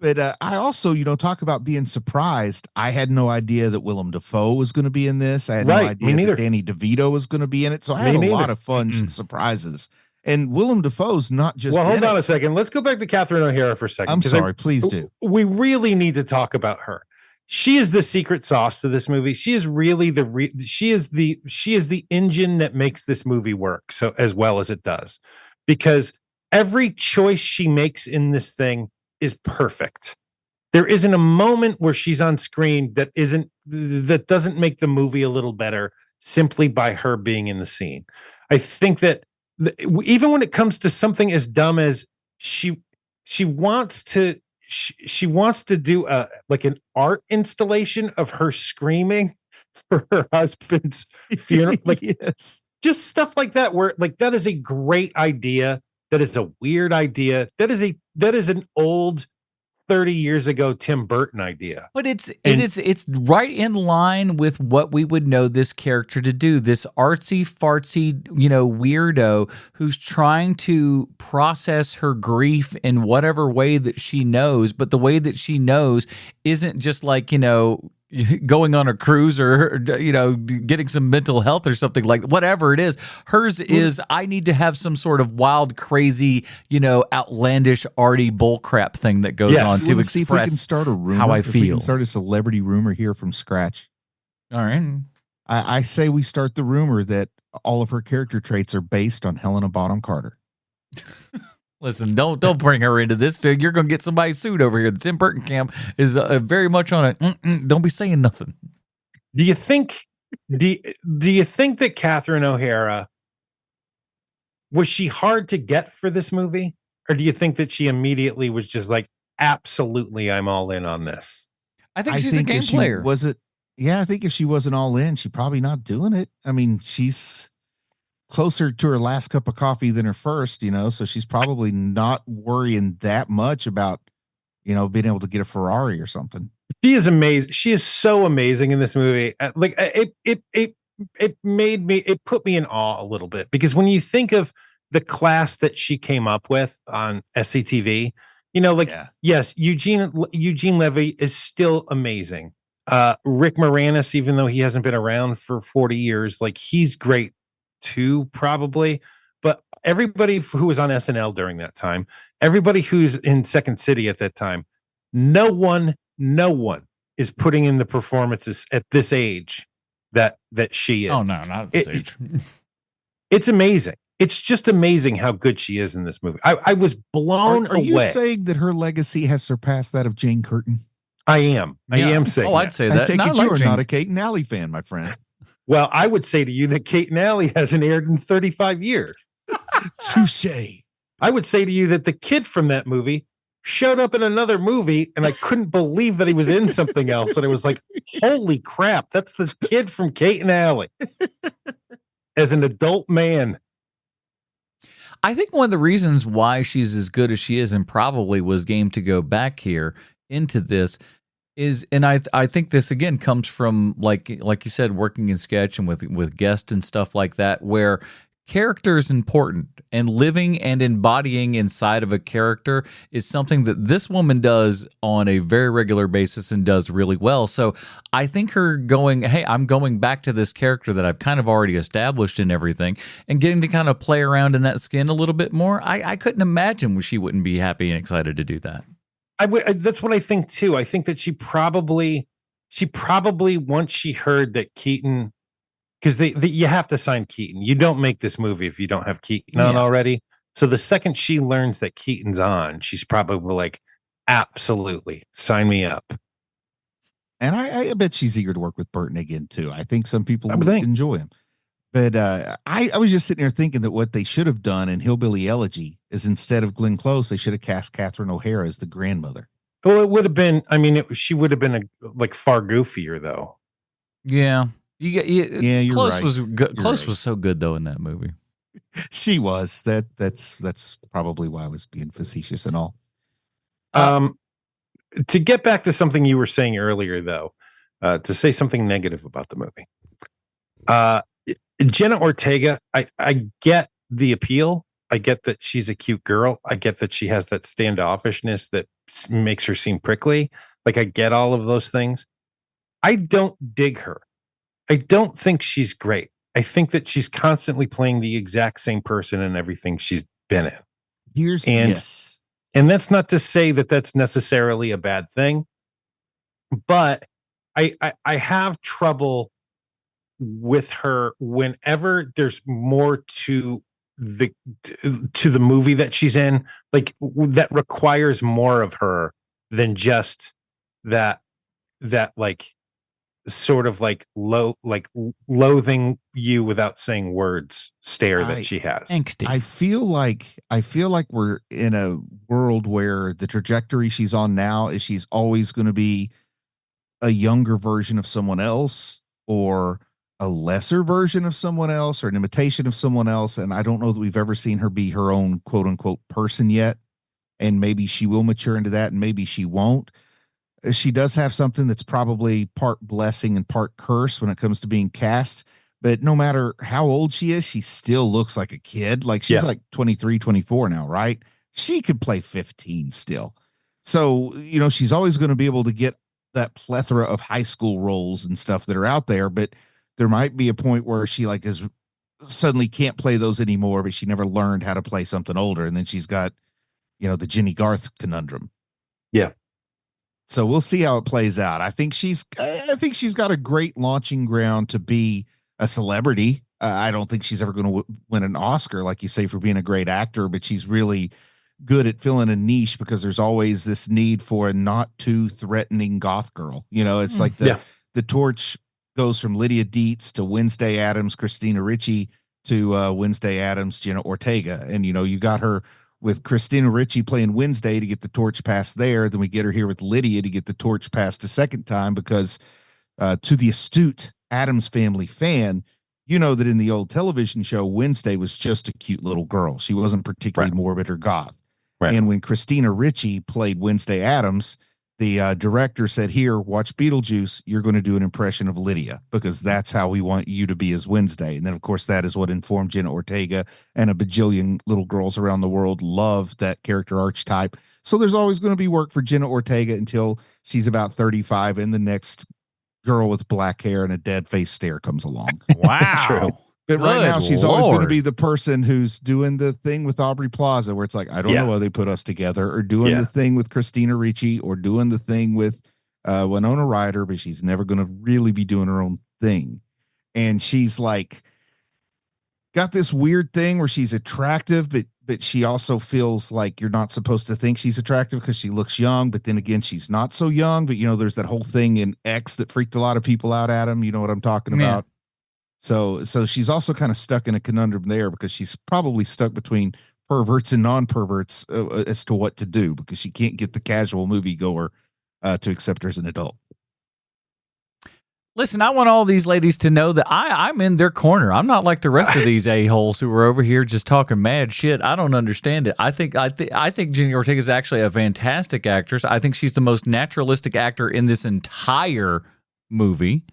But I also, talk about being surprised. I had no idea that Willem Dafoe was going to be in this. I had no Right, me idea neither. that Danny DeVito was going to be in it. So I had a lot of fun surprises. And Willem Dafoe's not just. Well, hold in on it. a second. Let's go back to Catherine O'Hara for a second. I'm sorry. Please do. We really need to talk about her she is the secret sauce to this movie. She is really she is the engine that makes this movie work so as well as it does, because every choice she makes in this thing is perfect. There isn't a moment where she's on screen that doesn't make the movie a little better simply by her being in the scene. I think that even when it comes to something as dumb as she wants to do like an art installation of her screaming for her husband's funeral, like yes. just stuff like that, where like that is a great idea. That is a weird idea. That is an old 30 years ago Tim Burton idea. But it's right in line with what we would know this character to do. This artsy fartsy, weirdo who's trying to process her grief in whatever way that she knows, but the way that she knows isn't just like, going on a cruise or getting some mental health or something, like whatever it is. Hers is, I need to have some sort of wild, crazy, outlandish, arty bullcrap thing that goes on to express see if we can start a rumor, how I if we feel. can start a celebrity rumor here from scratch. All right. I say we start the rumor that all of her character traits are based on Helena Bonham Carter. Listen, don't bring her into this. You're going to get somebody sued over here. The Tim Burton camp is very much on it. Don't be saying nothing. Do you think that Catherine O'Hara, was she hard to get for this movie? Or do you think that she immediately was just like, absolutely, I'm all in on this? I think she's a game player. I think if she wasn't all in, she's probably not doing it. I mean, she's closer to her last cup of coffee than her first, so she's probably not worrying that much about, being able to get a Ferrari or something. She is amazing. She is so amazing in this movie. Like it put me in awe a little bit, because when you think of the class that she came up with on SCTV, yes, Eugene Levy is still amazing. Rick Moranis, even though he hasn't been around for 40 years, like he's great too, probably. But everybody who was on SNL during that time, everybody who's in Second City at that time, no one is putting in the performances at this age that she is. Oh no, not at this age. It's amazing. It's just amazing how good she is in this movie. I was blown away. Are you saying that her legacy has surpassed that of Jane Curtin? I am. I am saying. Oh, I'd say that. I take it you are not a Kate and Allie fan, my friend. Well, I would say to you that Kate and Allie hasn't aired in 35 years. Touche. I would say to you that the kid from that movie showed up in another movie, and I couldn't believe that he was in something else. And it was like, holy crap, that's the kid from Kate and Allie as an adult man. I think one of the reasons why she's as good as she is, and probably was game to go back here into this, is, and I think this again comes from like you said, working in sketch and with guests and stuff like that, where character is important, and living and embodying inside of a character is something that this woman does on a very regular basis and does really well. So I think her going, hey, I'm going back to this character that I've kind of already established in everything, and getting to kind of play around in that skin a little bit more. I couldn't imagine she wouldn't be happy and excited to do that. That's what I think too. I think that she probably once she heard that Keaton, because you have to sign Keaton. You don't make this movie if you don't have Keaton on already. So the second she learns that Keaton's on, she's probably like, absolutely, sign me up. And I bet she's eager to work with Burton again too. I think some people would enjoy him. But I was just sitting there thinking that what they should have done in Hillbilly Elegy is, instead of Glenn Close, they should have cast Catherine O'Hara as the grandmother. Well, it would have been, she would have been far goofier though. Yeah. You're Close right. was good. Close right. was so good though in that movie. She was. That's probably why I was being facetious and all. To get back to something you were saying earlier, though, to say something negative about the movie, Jenna Ortega, I get the appeal. I get that she's a cute girl. I get that she has that standoffishness that makes her seem prickly. Like, I get all of those things. I don't dig her. I don't think she's great. I think that she's constantly playing the exact same person in everything she's been in. And that's not to say that that's necessarily a bad thing, but I have trouble with her whenever there's more the to the movie that she's in, like that requires more of her than just that like sort of like loathing you without saying words stare that she has. Angsty. I feel like we're in a world where the trajectory she's on now is she's always going to be a younger version of someone else, or a lesser version of someone else, or an imitation of someone else. And I don't know that we've ever seen her be her own quote unquote person yet. And maybe she will mature into that, and maybe she won't. She does have something that's probably part blessing and part curse when it comes to being cast. But no matter how old she is, she still looks like a kid. Like she's like 23, 24 now, right? She could play 15 still. So, you know, she's always going to be able to get that plethora of high school roles and stuff that are out there. But there might be a point where she like is suddenly can't play those anymore, but she never learned how to play something older. And then she's got, you know, the Jenny Garth conundrum. Yeah. So we'll see how it plays out. I think she's got a great launching ground to be a celebrity. I don't think she's ever going to win an Oscar, like you say, for being a great actor, but she's really good at filling a niche because there's always this need for a not too threatening goth girl. You know, it's like the torch goes from Lydia Dietz to Wednesday Addams, Christina Ricci to Wednesday Addams, Jenna Ortega. And, you know, you got her with Christina Ricci playing Wednesday to get the torch passed there. Then we get her here with Lydia to get the torch passed a second time because to the astute Addams Family fan, you know that in the old television show, Wednesday was just a cute little girl. She wasn't particularly morbid or goth. Right. And when Christina Ricci played Wednesday Addams, the director said, here, watch Beetlejuice. You're going to do an impression of Lydia because that's how we want you to be as Wednesday. And then, of course, that is what informed Jenna Ortega, and a bajillion little girls around the world love that character archetype. So there's always going to be work for Jenna Ortega until she's about 35 and the next girl with black hair and a dead face stare comes along. Wow. True. But right now, she's always going to be the person who's doing the thing with Aubrey Plaza, where it's like, I don't know why they put us together, or doing the thing with Christina Ricci, or doing the thing with Winona Ryder, but she's never going to really be doing her own thing. And she's like, got this weird thing where she's attractive, but she also feels like you're not supposed to think she's attractive because she looks young. But then again, she's not so young. But, you know, there's that whole thing in X that freaked a lot of people out, Adam. You know what I'm talking about? So she's also kind of stuck in a conundrum there because she's probably stuck between perverts and non-perverts as to what to do, because she can't get the casual moviegoer to accept her as an adult. Listen, I want all these ladies to know that I'm in their corner. I'm not like the rest of these a-holes who are over here just talking mad shit. I don't understand it. I think Jenny Ortega is actually a fantastic actress. I think she's the most naturalistic actor in this entire movie.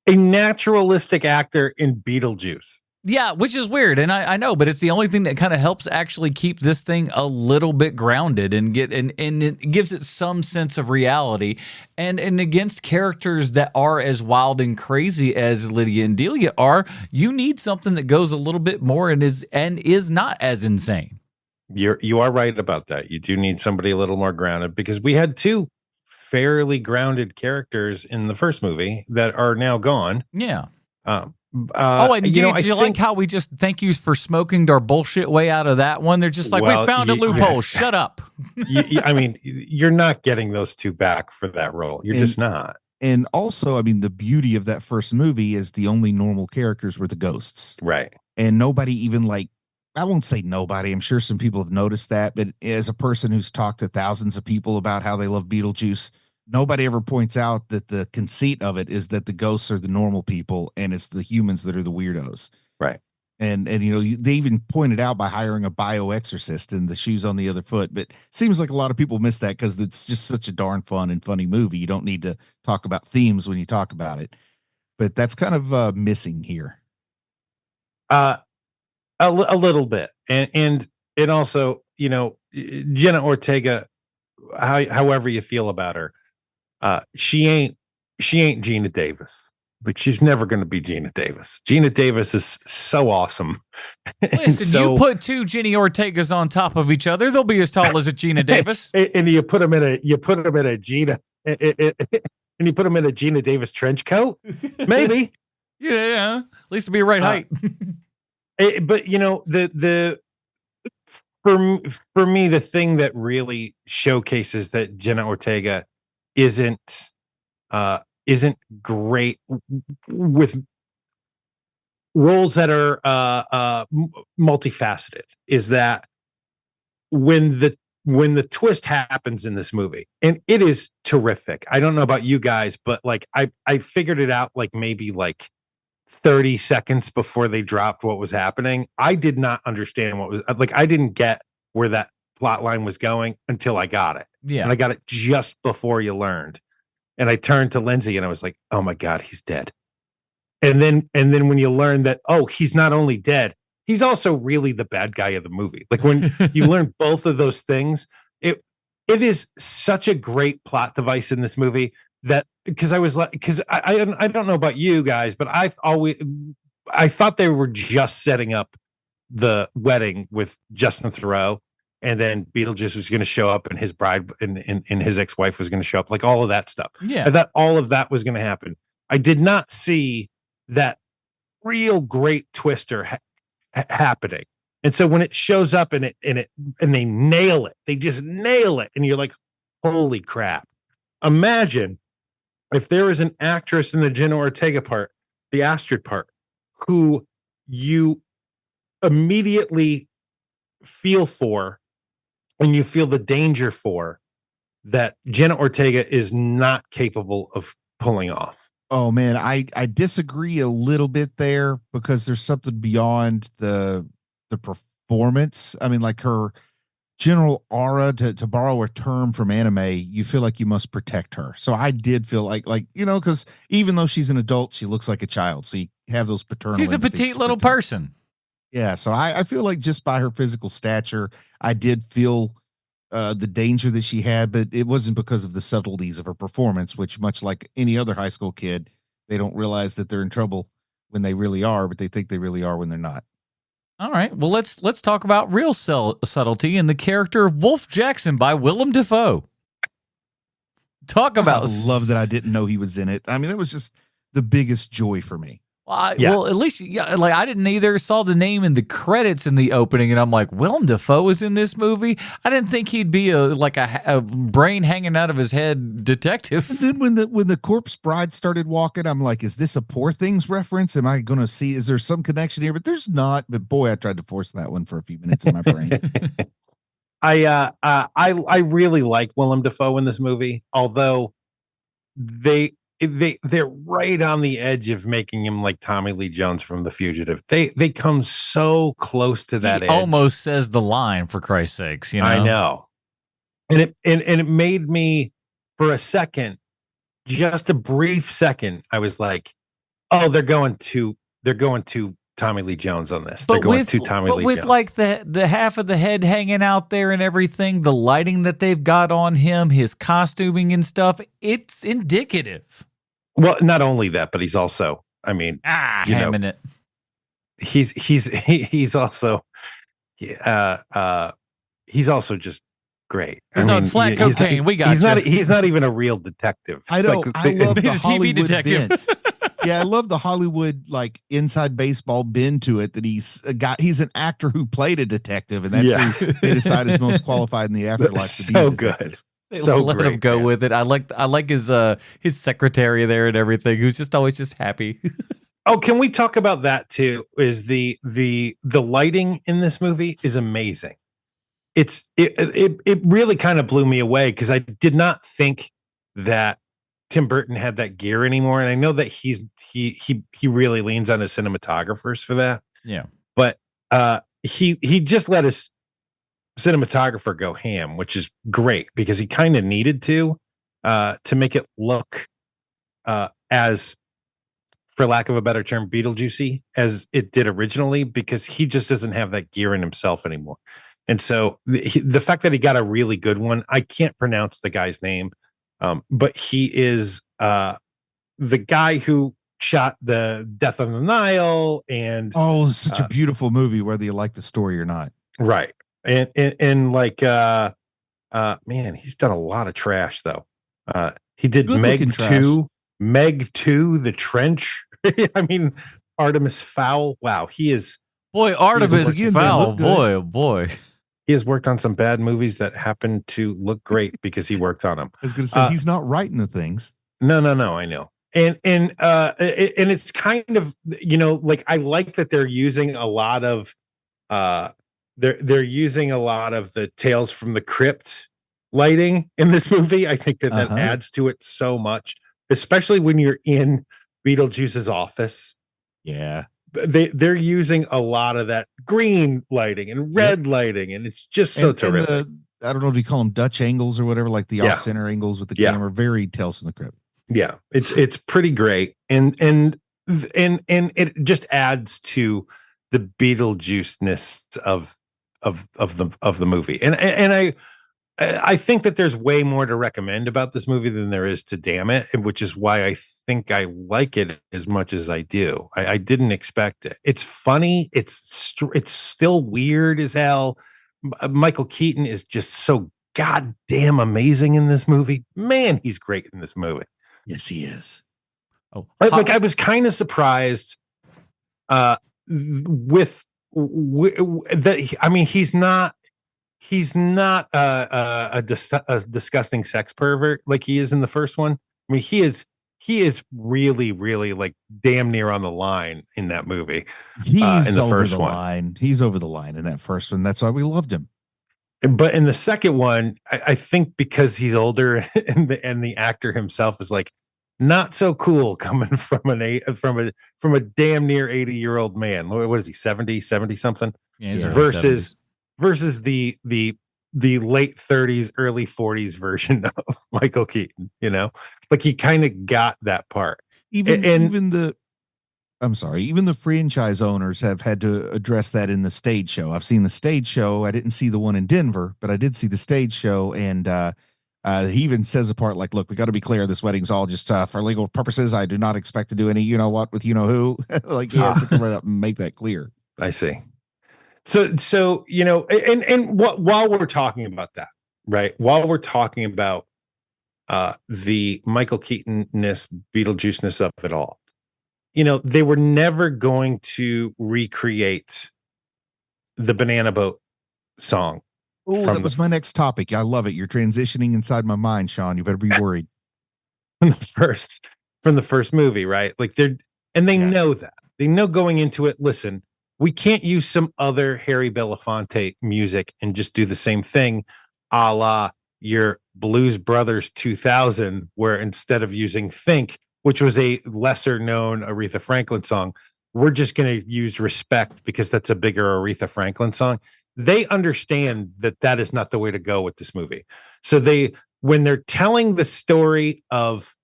A naturalistic actor in Beetlejuice. Yeah, which is weird, and I know, but it's the only thing that kind of helps actually keep this thing a little bit grounded and it gives it some sense of reality. And against characters that are as wild and crazy as Lydia and Delia are, you need something that goes a little bit more and is not as insane. You are right about that. You do need somebody a little more grounded, because we had two fairly grounded characters in the first movie that are now gone. Yeah. And did you like how we just thank you for smoking our bullshit way out of that one? They're just like, we found a loophole. Shut up. I mean, you're not getting those two back for that role. You're just not. And also, I mean, the beauty of that first movie is the only normal characters were the ghosts. Right. And nobody even I won't say nobody. I'm sure some people have noticed that, but as a person who's talked to thousands of people about how they love Beetlejuice, nobody ever points out that the conceit of it is that the ghosts are the normal people and it's the humans that are the weirdos. Right. And you know, they even pointed out by hiring a bioexorcist and the shoes on the other foot, but it seems like a lot of people miss that because it's just such a darn fun and funny movie. You don't need to talk about themes when you talk about it, but that's kind of missing here. A little bit. And it also, you know, Jenna Ortega, however you feel about her, she ain't Gina Davis. Like, she's never going to be Gina Davis. Gina Davis is so awesome. Listen, you put two Jenny Ortegas on top of each other, they'll be as tall as a Gina Davis. And you put them in a Gina, and you put them in a Gina Davis trench coat, maybe. Yeah, at least it'll be right height. But you know, for me, the thing that really showcases that Jenna Ortega isn't great with roles that are multifaceted is that when the twist happens in this movie, and it is terrific. I don't know about you guys, but like I figured it out like maybe like 30 seconds before they dropped what was happening. I did not understand what was like. I didn't get where that plot line was going until I got it. Yeah. And I got it just before you learned. And I turned to Lindsay and I was like, oh my God, he's dead. And then when you learn that, oh, he's not only dead, he's also really the bad guy of the movie. Like when you learn both of those things, it is such a great plot device in this movie that because I don't know about you guys, but I thought they were just setting up the wedding with Justin Theroux, and then Beetlejuice was going to show up, and his bride and his ex-wife was going to show up, like all of that stuff. Yeah, I thought all of that was going to happen. I did not see that real great twister happening. And so when it shows up and they nail it, they just nail it, and you're like, holy crap! Imagine if there is an actress in the Jenna Ortega part, the Astrid part, who you immediately feel for, and you feel the danger for, that Jenna Ortega is not capable of pulling off. Oh man, I disagree a little bit there because there's something beyond the performance. I mean, like her general aura, to borrow a term from anime, you feel like you must protect her. So I did feel like you know, because even though she's an adult, she looks like a child. So you have those paternal. She's a petite little person. Yeah, so I feel like just by her physical stature, I did feel the danger that she had, but it wasn't because of the subtleties of her performance, which, much like any other high school kid, they don't realize that they're in trouble when they really are, but they think they really are when they're not. All right, well, let's talk about real subtlety in the character of Wolf Jackson by Willem Dafoe. Talk about I love that I didn't know he was in it. I mean, it was just the biggest joy for me. Well, at least, like I didn't either. Saw the name in the credits in the opening, and I'm like, Willem Dafoe is in this movie. I didn't think he'd be a brain hanging out of his head detective. And then when the corpse bride started walking, I'm like, is this a Poor Things reference? Am I going to see? Is there some connection here? But there's not. But boy, I tried to force that one for a few minutes in my brain. I really like Willem Dafoe in this movie, although they're right on the edge of making him like Tommy Lee Jones from The Fugitive. They come so close to that edge. Almost says the line, for Christ's sakes, you know. I know. And it made me, for a second, just a brief second, I was like, oh, they're going to Tommy Lee Jones on this. They're going to Tommy Lee Jones. But with like the half of the head hanging out there and everything, the lighting that they've got on him, his costuming and stuff, it's indicative. Well, not only that, but he's also, I mean, hamming it. He's also just great. He's on flat cocaine. He's not even a real detective. I know. Like, I love the TV Hollywood detective. bent. Yeah, I love the Hollywood like inside baseball bend to it. That he's an actor who played a detective, and that's who they decide is most qualified in the afterlife to be. So good. So let great, him go with it. I like his secretary there and everything, who's just always just happy. Oh, can we talk about that too? Is the lighting in this movie is amazing. It really kind of blew me away because I did not think that Tim Burton had that gear anymore, and I know that he really leans on his cinematographers for that. Yeah, but he just let his cinematographer go ham, which is great because he kind of needed to make it look as, for lack of a better term, Beetlejuicy as it did originally, because he just doesn't have that gear in himself anymore. And so the fact that he got a really good one, I can't pronounce the guy's name, but he is the guy who shot the Death on the Nile and Oh, it's such a beautiful movie, whether you like the story or not. right. And like man, he's done a lot of trash though. He did Good-looking Meg 2, The Trench. I mean, Artemis Fowl. Wow, Boy, Artemis again, they Fowl. look good. Boy, oh boy. he has worked on some bad movies that happen to look great because he worked on them. I was going to say he's not writing the things. No, I know. And it's kind of, like I like that they're using a lot of they're using a lot of the Tales from the Crypt lighting in this movie. I think that adds to it so much, especially when you're in Beetlejuice's office. Yeah. They're using a lot of that green lighting and red lighting, and it's just so terrific. I don't know, do you call them Dutch angles or whatever, like the off-center angles with the camera? Very Tales from the Crypt. Yeah, it's pretty great, and it just adds to the Beetlejuice-ness of the movie, and I think that there's way more to recommend about this movie than there is to damn it, which is why I think I like it as much as I do. I didn't expect it. It's funny. It's still weird as hell. Michael Keaton is just so goddamn amazing in this movie. Man, he's great in this movie. Yes, he is. Oh, like I was kind of surprised with that. I mean, he's not a disgusting sex pervert like he is in the first one. I mean, he is really, really like damn near on the line in that movie. He's in the first one. He's over the line in that first one. That's why we loved him. But in the second one, I think because he's older and the actor himself is like not so cool coming from a damn near 80-year-old man. What is he, 70 something? Yeah, versus the late 30s, early 40s version of Michael Keaton, like he kind of got that part. Even the franchise owners have had to address that in the stage show. I've seen the stage show. I didn't see the one in Denver, but I did see the stage show. And he even says a part like, look, we got to be clear. This wedding's all just for legal purposes. I do not expect to do any, with who. Like he has to come right up and make that clear. I see. So while we're talking about that, right? While we're talking about the Michael Keaton-ness, Beetlejuice-ness of it all, they were never going to recreate the Banana Boat song. Oh, that was my next topic. I love it. You're transitioning inside my mind, Sean. You better be worried. From the first movie, right? Like they know that. They know going into it, listen, we can't use some other Harry Belafonte music and just do the same thing, a la your Blues Brothers 2000, where instead of using Think, which was a lesser known Aretha Franklin song, we're just going to use Respect because that's a bigger Aretha Franklin song. They understand that is not the way to go with this movie. So when they're telling the story of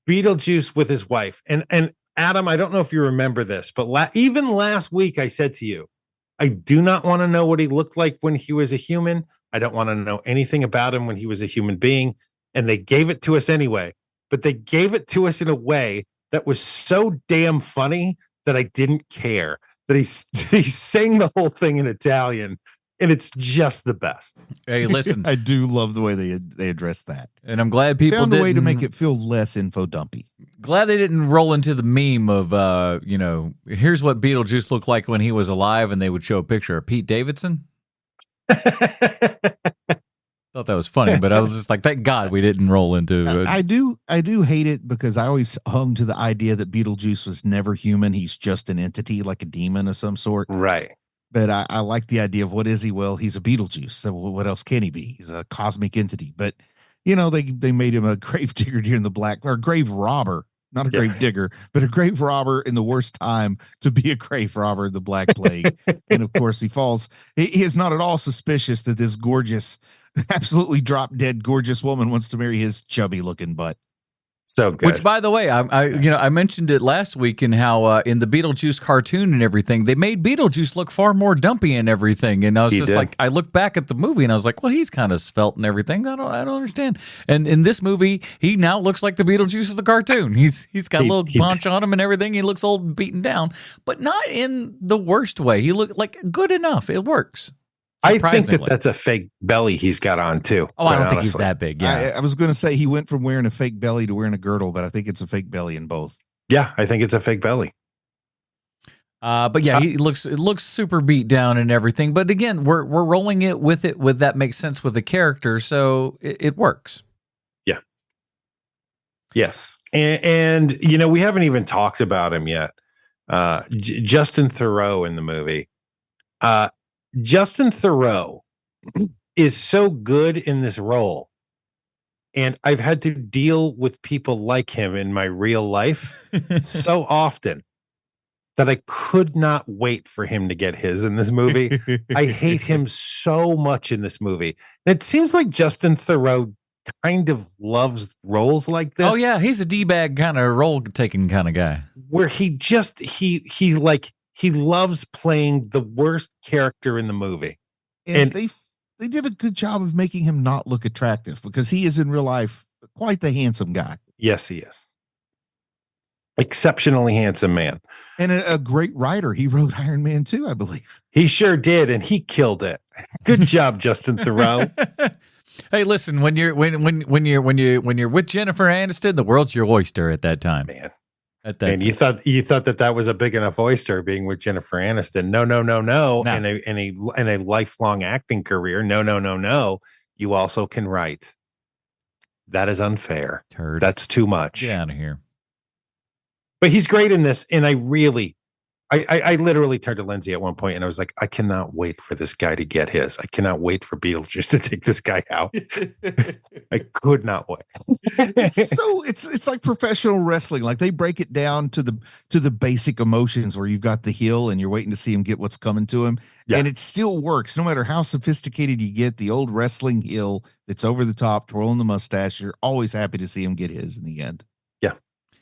Beetlejuice with his wife, and Adam, I don't know if you remember this, but even last week I said to you, I do not want to know what he looked like when he was a human. I don't want to know anything about him when he was a human being. And they gave it to us anyway, but they gave it to us in a way that was so damn funny that I didn't care that he sang the whole thing in Italian. And it's just the best. Hey, listen, I do love the way they addressed that, and I'm glad people found a way to make it feel less info dumpy. Glad they didn't roll into the meme of here's what Beetlejuice looked like when he was alive, and they would show a picture of Pete Davidson. Thought that was funny, but I was just like, thank God we didn't roll into it. I do hate it because I always hung to the idea that Beetlejuice was never human. He's just an entity, like a demon of some sort, right? But I like the idea of what is he? Well, he's a Beetlejuice. So what else can he be? He's a cosmic entity. But, they made him a grave digger during the grave robber, not a grave digger, but a grave robber in the worst time to be a grave robber in the Black Plague. And of course he falls. He is not at all suspicious that this gorgeous, absolutely drop dead, gorgeous woman wants to marry his chubby looking butt. So good. Which, by the way, I mentioned it last week in how in the Beetlejuice cartoon and everything, they made Beetlejuice look far more dumpy and everything. And I was like, I looked back at the movie and I was like, well, he's kind of svelte and everything. I don't understand. And in this movie, he now looks like the Beetlejuice of the cartoon. He's got a little punch on him and everything. He looks old and beaten down, but not in the worst way. He looked like good enough. It works. I think that's a fake belly he's got on too. Oh, I don't think he's that big. Yeah, I was going to say he went from wearing a fake belly to wearing a girdle, but I think it's a fake belly in both. Yeah, I think it's a fake belly. But yeah, it looks super beat down and everything. But again, we're rolling it with that makes sense with the character, so it works. Yeah. Yes, and we haven't even talked about him yet. Justin Theroux in the movie. Justin Theroux is so good in this role, and I've had to deal with people like him in my real life so often that I could not wait for him to get his in this movie. I hate him so much in this movie. And it seems like Justin Theroux kind of loves roles like this. Oh yeah, he's a D-bag kind of role taking kind of guy. Where he loves playing the worst character in the movie. And they did a good job of making him not look attractive because he is in real life quite the handsome guy. Yes, he is. Exceptionally handsome man. And a great writer. He wrote Iron Man 2, I believe. He sure did, and he killed it. Good job, Justin Theroux. Hey, listen, when you're with Jennifer Aniston, the world's your oyster at that time. Man. And you thought that was a big enough oyster being with Jennifer Aniston. No. No. In a lifelong acting career. No. You also can write. That is unfair. Turd. That's too much. Get out of here. But he's great in this, and I literally turned to Lindsay at one point and I was like, I cannot wait for this guy to get his. I cannot wait for Beetlejuice to take this guy out. I could not wait. So it's like professional wrestling. Like they break it down to the basic emotions where you've got the heel and you're waiting to see him get what's coming to him. Yeah. And it still works no matter how sophisticated you get. The old wrestling heel that's over the top, twirling the mustache. You're always happy to see him get his in the end.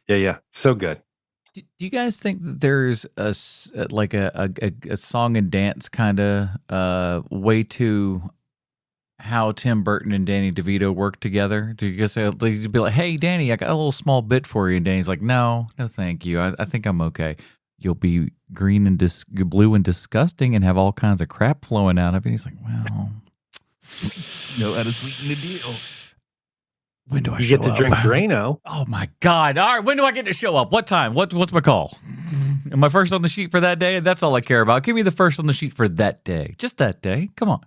Yeah. So good. Do you guys think that there's a song and dance kind of way to how Tim Burton and Danny DeVito work together? Do you guys they'd be like, "Hey, Danny, I got a little small bit for you," and Danny's like, "No, thank you. I think I'm okay. You'll be green and blue and disgusting, and have all kinds of crap flowing out of it." He's like, "Well, know how to sweeten the deal." When do I get to drink Drano? Oh my God. All right. When do I get to show up? What time? What's my call? Am I first on the sheet for that day? That's all I care about. Give me the first on the sheet for that day. Just that day. Come on.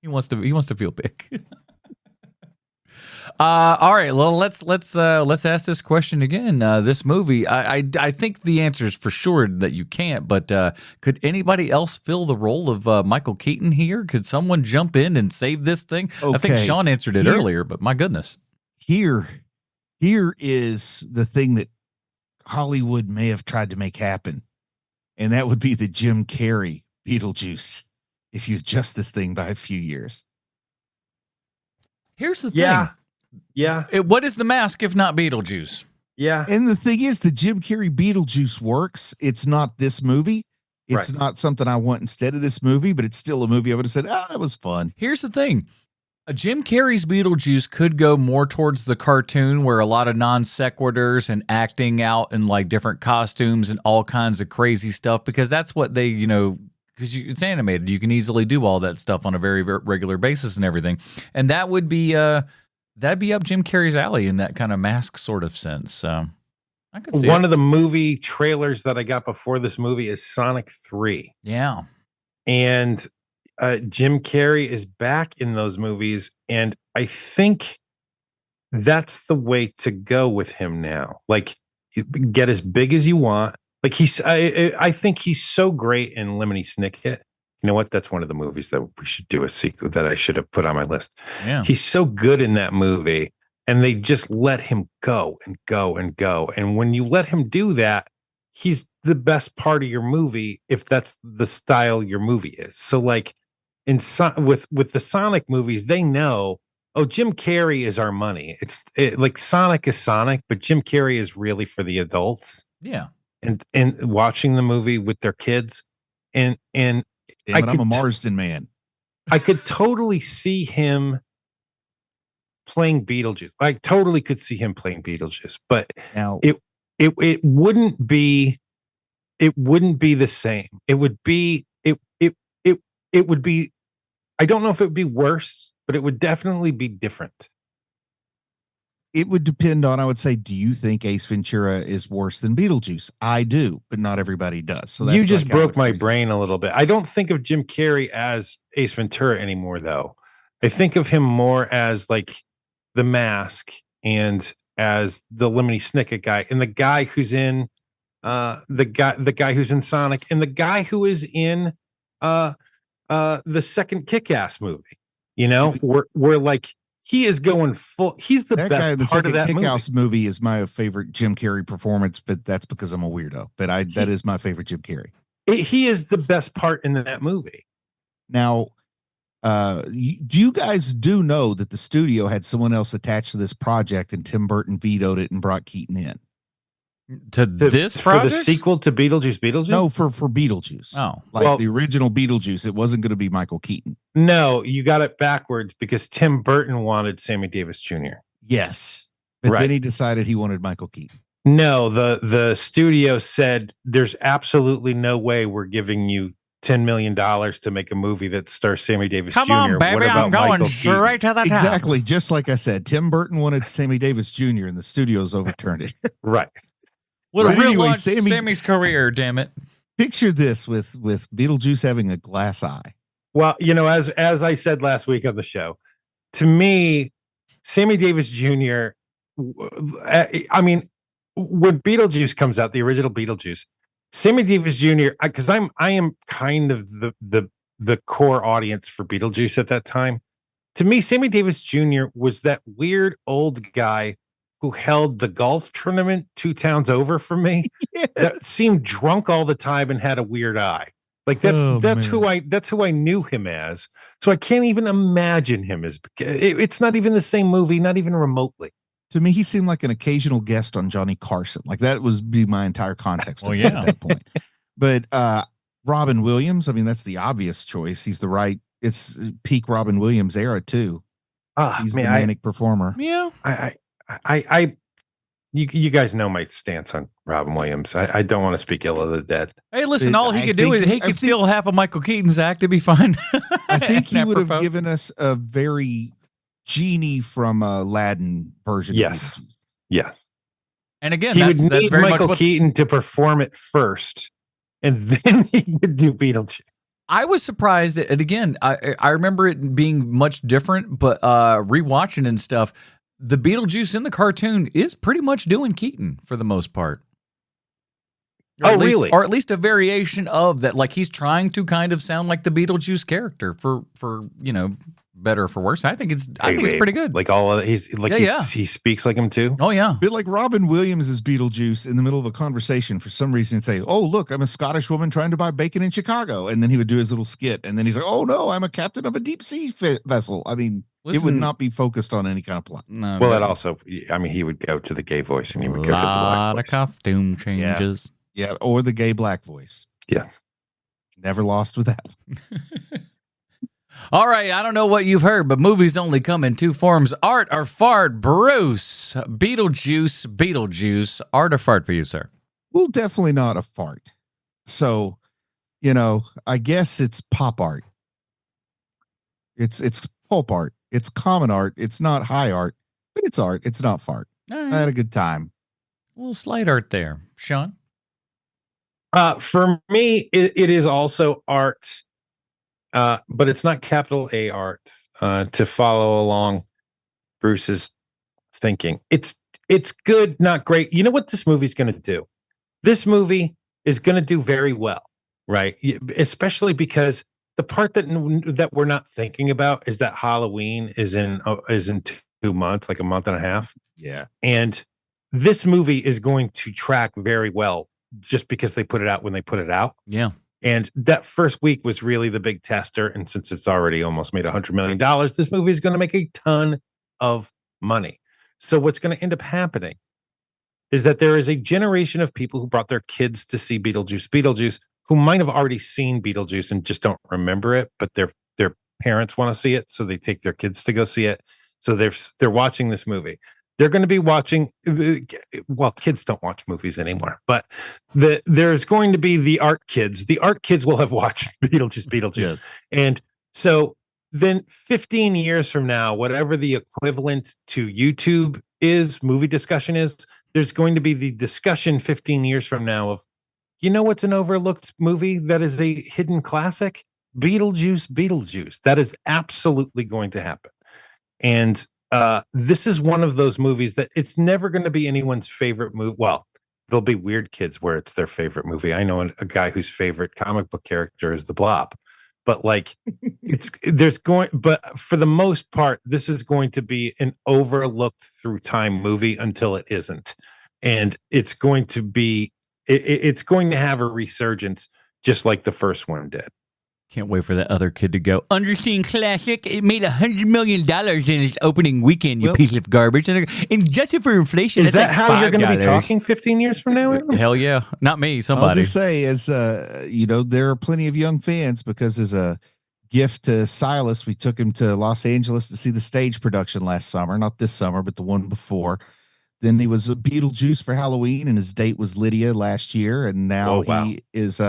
He wants to feel big. All right. Well, let's ask this question again. This movie, I think the answer is for sure that you can't, but could anybody else fill the role of Michael Keaton here? Could someone jump in and save this thing? Okay. I think Sean answered it earlier, but my goodness. Here is the thing that Hollywood may have tried to make happen, and that would be the Jim Carrey Beetlejuice if you adjust this thing by a few years. Here's the thing. Yeah. What is the mask if not Beetlejuice? Yeah. And the thing is, the Jim Carrey Beetlejuice works. It's not this movie. It's not something I want instead of this movie, but it's still a movie I would have said, that was fun. Here's the thing. Jim Carrey's Beetlejuice could go more towards the cartoon where a lot of non sequiturs and acting out in like different costumes and all kinds of crazy stuff, because that's what they, because it's animated. You can easily do all that stuff on a very, very regular basis and everything. And that would be, that'd be up Jim Carrey's alley in that kind of mask sort of sense. So I could see one of the movie trailers that I got before this movie is Sonic 3. Yeah. And Jim Carrey is back in those movies, and I think that's the way to go with him now. Like, you get as big as you want. Like I think he's so great in Lemony Snicket. You know what? That's one of the movies that we should do a sequel that I should have put on my list. Yeah. He's so good in that movie, and they just let him go and go and go. And when you let him do that, he's the best part of your movie if that's the style your movie is. So like with the Sonic movies, they know oh, Jim Carrey is our money. Like Sonic is Sonic, but Jim Carrey is really for the adults. Yeah. And watching the movie with their kids. And Damn it, I'm a Marsden man. I could totally see him playing Beetlejuice. I totally could see him playing Beetlejuice, but now it wouldn't be the same. It would be I don't know if it would be worse, but it would definitely be different. It would depend on, I would say, do you think Ace Ventura is worse than Beetlejuice? I do, but not everybody does. So that's you just broke my brain a little bit. I don't think of Jim Carrey as Ace Ventura anymore, though. I think of him more as like The Mask and as the Lemony Snicket guy, and the guy who's in the guy who's in Sonic, and the guy who is in the second Kick-Ass movie. You know, we're like, he is going full. He's the best guy, the part of that Kick-Ass movie is my favorite Jim Carrey performance, but that's because I'm a weirdo. But that is my favorite Jim Carrey. He is the best part in that movie. Now, do you guys know that the studio had someone else attached to this project, and Tim Burton vetoed it and brought Keaton in to this project? For the sequel to Beetlejuice? No, for Beetlejuice. Oh, like the original Beetlejuice, it wasn't going to be Michael Keaton. No, you got it backwards because Tim Burton wanted Sammy Davis Jr. Yes, but then he decided he wanted Michael Keaton. No, the studio said there's absolutely no way we're giving you $10 million to make a movie that stars Sammy Davis Jr. Come on, baby, what about I'm going Michael straight Keaton? to the top. Exactly, just like I said, Tim Burton wanted Sammy Davis Jr. and the studios overturned it. Right. What a real anyway, launch Sammy's career, damn it. Picture this with Beetlejuice having a glass eye. Well, you know, as I said last week on the show, to me, Sammy Davis Jr., I mean, when Beetlejuice comes out, the original Beetlejuice, Sammy Davis Jr., because I am kind of the core audience for Beetlejuice at that time. To me, Sammy Davis Jr. was that weird old guy who held the golf tournament 2 towns over from me. Yes. That seemed drunk all the time and had a weird eye. Like that's who I knew him as. So I can't even imagine him as. It's not even the same movie, not even remotely. To me, he seemed like an occasional guest on Johnny Carson. Like that would be my entire context at that point. But Robin Williams, I mean, that's the obvious choice. He's it's peak Robin Williams era too. He's the manic performer. Yeah. You guys know my stance on Robin Williams. I don't want to speak ill of the dead. Hey, listen, all he could do is he could steal half of Michael Keaton's act to be fine. I think he would have given us a very Genie from Aladdin version. Yes. Yes. And again, that's very Michael much Keaton to perform it first, and then he would do Beetlejuice. I was surprised, and again, I remember it being much different, but rewatching and stuff, the Beetlejuice in the cartoon is pretty much doing Keaton for the most part. Really? Or at least a variation of that. Like he's trying to kind of sound like the Beetlejuice character for better or for worse. I think it's pretty good. Like all of he's like he speaks like him too. Oh yeah. A bit like Robin Williams is Beetlejuice in the middle of a conversation for some reason and say, "Oh look, I'm a Scottish woman trying to buy bacon in Chicago," and then he would do his little skit, and then he's like, "Oh no, I'm a captain of a deep sea vessel." I mean, it would not be focused on any kind of plot. No, well, it also, I mean, he would go to the gay voice and he would go to the black voice. Of costume changes. Yeah, or the gay black voice. Yes. Never lost with that. All right, I don't know what you've heard, but movies only come in 2 forms: art or fart. Bruce, Beetlejuice, art or fart for you, sir? Well, definitely not a fart. So, I guess it's pop art. It's pulp art. It's common art. It's not high art, but it's art. It's not fart. All right. I had a good time. A little slight art there. Sean? For me, it is also art. But it's not capital A art, to follow along Bruce's thinking. It's good, not great. You know what this movie's going to do? This movie is going to do very well, right? Especially because the part that we're not thinking about is that Halloween is in 2 months, like a month and a half. Yeah. And this movie is going to track very well just because they put it out when they put it out. Yeah. And that first week was really the big tester. And since it's already almost made $100 million, this movie is going to make a ton of money. So what's going to end up happening is that there is a generation of people who brought their kids to see Beetlejuice, who might have already seen Beetlejuice and just don't remember it, but their parents want to see it, so they take their kids to go see it. So they're watching this movie. They're going to be watching. Well, kids don't watch movies anymore, but there's going to be the art kids. The art kids will have watched Beetlejuice. Yes. And so then 15 years from now, whatever the equivalent to YouTube is, movie discussion is, there's going to be the discussion 15 years from now of, you know what's an overlooked movie that is a hidden classic? Beetlejuice. That is absolutely going to happen. And this is one of those movies that it's never going to be anyone's favorite movie. Well, there'll be weird kids where it's their favorite movie. I know a guy whose favorite comic book character is the Blob. But like but for the most part, this is going to be an overlooked through time movie until it isn't. And it's going to be, it's going to have a resurgence just like the first one did. Can't wait for that other kid to go, underseen classic. It made $100 million in its opening weekend, you piece of garbage. And adjusted for inflation. Is that like how you're going to be talking 15 years from now? Hell yeah. Not me, somebody. I'll just say, as there are plenty of young fans, because as a gift to Silas, we took him to Los Angeles to see the stage production last summer. Not this summer, but the one before. Then he was a Beetlejuice for Halloween, and his date was Lydia last year. And now he is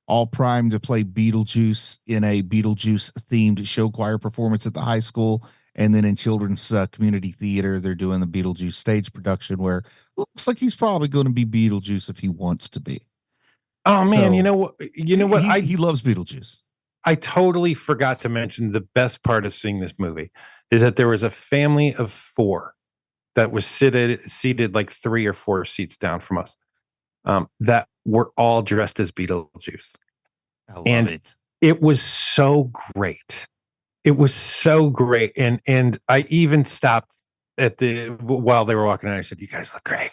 all primed to play Beetlejuice in a Beetlejuice themed show choir performance at the high school. And then in children's community theater, they're doing the Beetlejuice stage production, where it looks like he's probably going to be Beetlejuice if he wants to be. Oh man, you know what? He loves Beetlejuice. I totally forgot to mention the best part of seeing this movie is that there was a family of 4 that was seated like 3 or 4 seats down from us, that were all dressed as Beetlejuice. I love it. It was so great. It was so great. And I even stopped while they were walking out. I said, "You guys look great."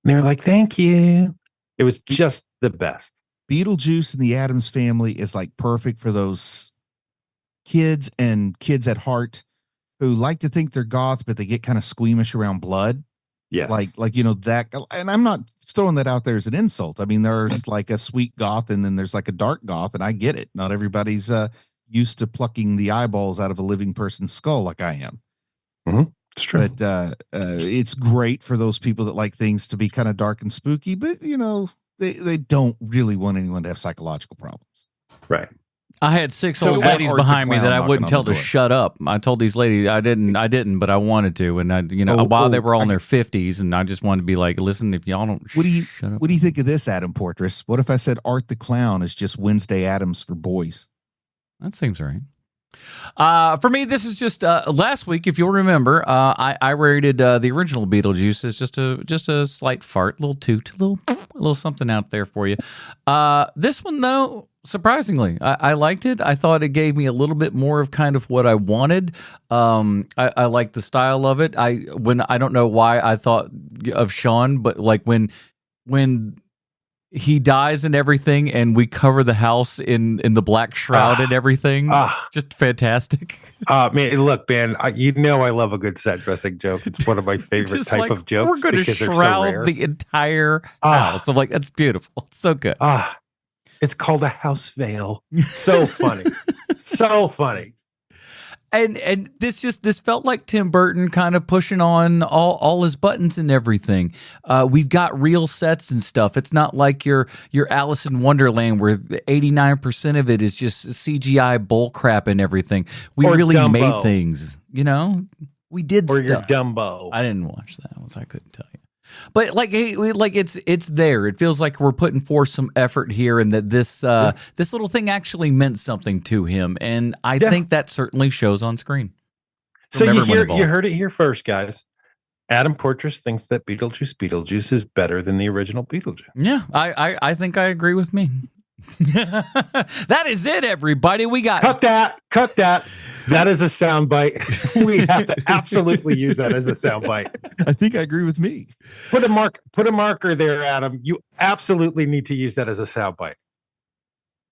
And they were like, "Thank you." It was just the best. Beetlejuice and the Addams Family is like perfect for those kids and kids at heart who like to think they're goth, but they get kind of squeamish around blood. Yeah. Like, that. And I'm not throwing that out there as an insult. I mean, there's like a sweet goth and then there's like a dark goth, and I get it. Not everybody's used to plucking the eyeballs out of a living person's skull like I am. Mm-hmm. It's true. But it's great for those people that like things to be kind of dark and spooky, but they don't really want anyone to have psychological problems. Right. I had 6 old ladies behind me that I wouldn't tell to shut up. I told these ladies I didn't, but I wanted to. And while they were all in their 50s, and I just wanted to be like, listen, if y'all don't shut up. What do you think of this, Adam Portress? What if I said Art the Clown is just Wednesday Addams for boys? That seems right. For me, this is just last week. If you'll remember, I rated the original Beetlejuice as just a slight fart, little toot, a little something out there for you. This one, though, surprisingly, I liked it. I thought it gave me a little bit more of kind of what I wanted. I liked the style of it. I don't know why I thought of Sean, but like when he dies and everything, and we cover the house in the black shroud and everything. Just fantastic. Man, look, man, I love a good set dressing joke. It's one of my favorite type of jokes. We're going to shroud the entire house. I'm like, that's beautiful. It's so good. It's called a house veil. So funny. So funny. And this felt like Tim Burton kind of pushing on all his buttons and everything. We've got real sets and stuff. It's not like your Alice in Wonderland where 89% of it is just CGI bull crap and everything. We really Dumbo. made things, we did or stuff. Your Dumbo. I didn't watch that one, so I couldn't tell you. But it's there. It feels like we're putting forth some effort here, and that this little thing actually meant something to him, and I think that certainly shows on screen. So you heard it here first, guys. Adam Portress thinks that Beetlejuice is better than the original Beetlejuice. Yeah, I think I agree with me. That is it, everybody. We got cut that. That is a soundbite. We have to absolutely use that as a soundbite. I think I agree with me. Put a marker there, Adam. You absolutely need to use that as a soundbite.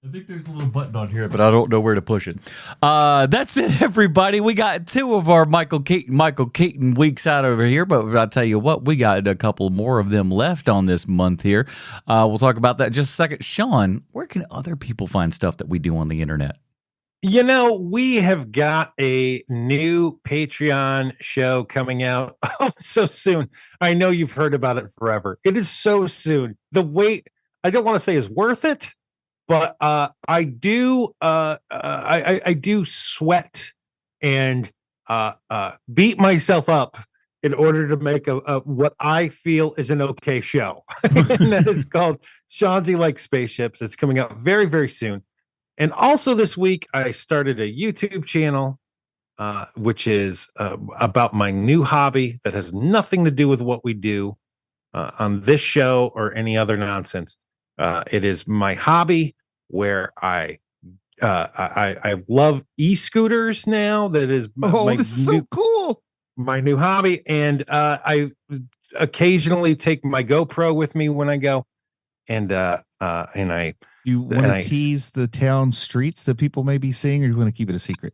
I think there's a little button on here, but I don't know where to push it. That's it, everybody. We got 2 of our Michael Keaton weeks out over here, but I'll tell you what, we got a couple more of them left on this month here. We'll talk about that in just a second. Sean, where can other people find stuff that we do on the internet? You know, we have got a new Patreon show coming out so soon. I know you've heard about it forever. It is so soon. The wait, I don't want to say is worth it, but I do sweat and beat myself up in order to make a what I feel is an okay show. And that is called Chauncey Likes Spaceships. It's coming out very, very soon. And also this week, I started a YouTube channel, which is about my new hobby that has nothing to do with what we do on this show or any other nonsense. It is my hobby where I love e-scooters now. That is this is so cool. My new hobby, and I occasionally take my GoPro with me when I go, and I. You want to tease the town streets that people may be seeing, or you want to keep it a secret?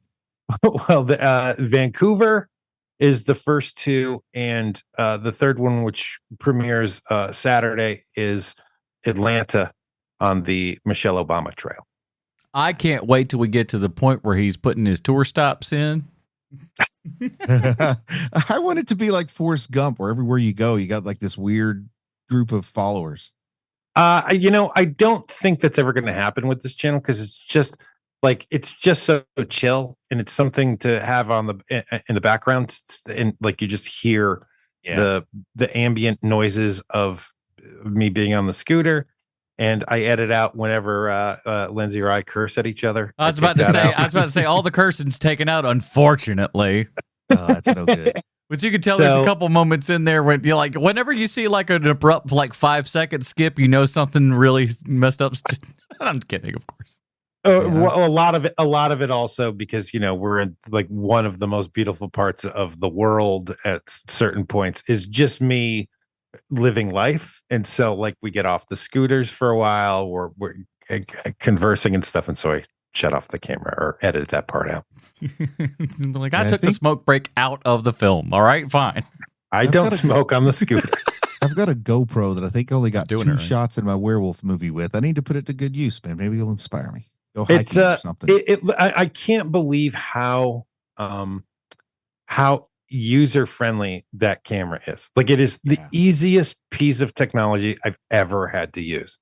Well, Vancouver is the first 2, and the third one, which premieres Saturday, is Atlanta on the Michelle Obama Trail. I can't wait till we get to the point where he's putting his tour stops in. I want it to be like Forrest Gump, where everywhere you go, you got like this weird group of followers. You know, I don't think that's ever going to happen with this channel because it's just so chill, and it's something to have on in the background, and like you just hear the ambient noises of me being on the scooter, and I edit out whenever Lindsay or I curse at each other. I was about to say all the cursing's taken out, unfortunately. That's no good. But you can tell there's a couple moments in there when you're like, whenever you see like an abrupt, like 5-second skip, you know something really messed up. I'm kidding, of course. Well, a lot of it also because, you know, we're in like one of the most beautiful parts of the world at certain points is just me living life. And so like we get off the scooters for a while, we're conversing and stuff. And so I shut off the camera or edit that part out. Like I took the smoke break out of the film. All right, fine. I don't smoke on the scooter. I've got a GoPro that I think only got 2 shots in my werewolf movie with. I need to put it to good use, man. Maybe you'll inspire me. Go hiking or something. I can't believe how user friendly that camera is. Like it is the easiest piece of technology I've ever had to use.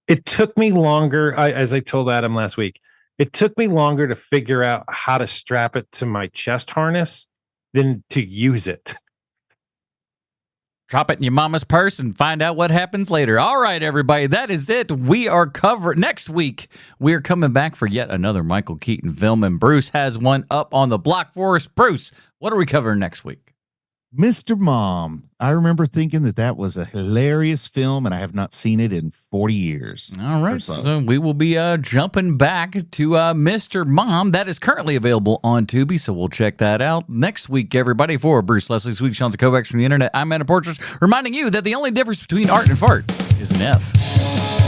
It took me longer, as I told Adam last week, it took me longer to figure out how to strap it to my chest harness than to use it. Drop it in your mama's purse and find out what happens later. All right, everybody, that is it. We are covered. Next week, we're coming back for yet another Michael Keaton film, and Bruce has one up on the block for us. Bruce, what are we covering next week? Mr. Mom. I remember thinking that was a hilarious film, and I have not seen it in 40 years. All right, so we will be jumping back to Mr. Mom. That is currently available on Tubi, so we'll check that out next week, everybody. For Bruce Leslie, Sweet Sean Kovacs from the internet, I'm Anna Portress, reminding you that the only difference between art and fart is an F.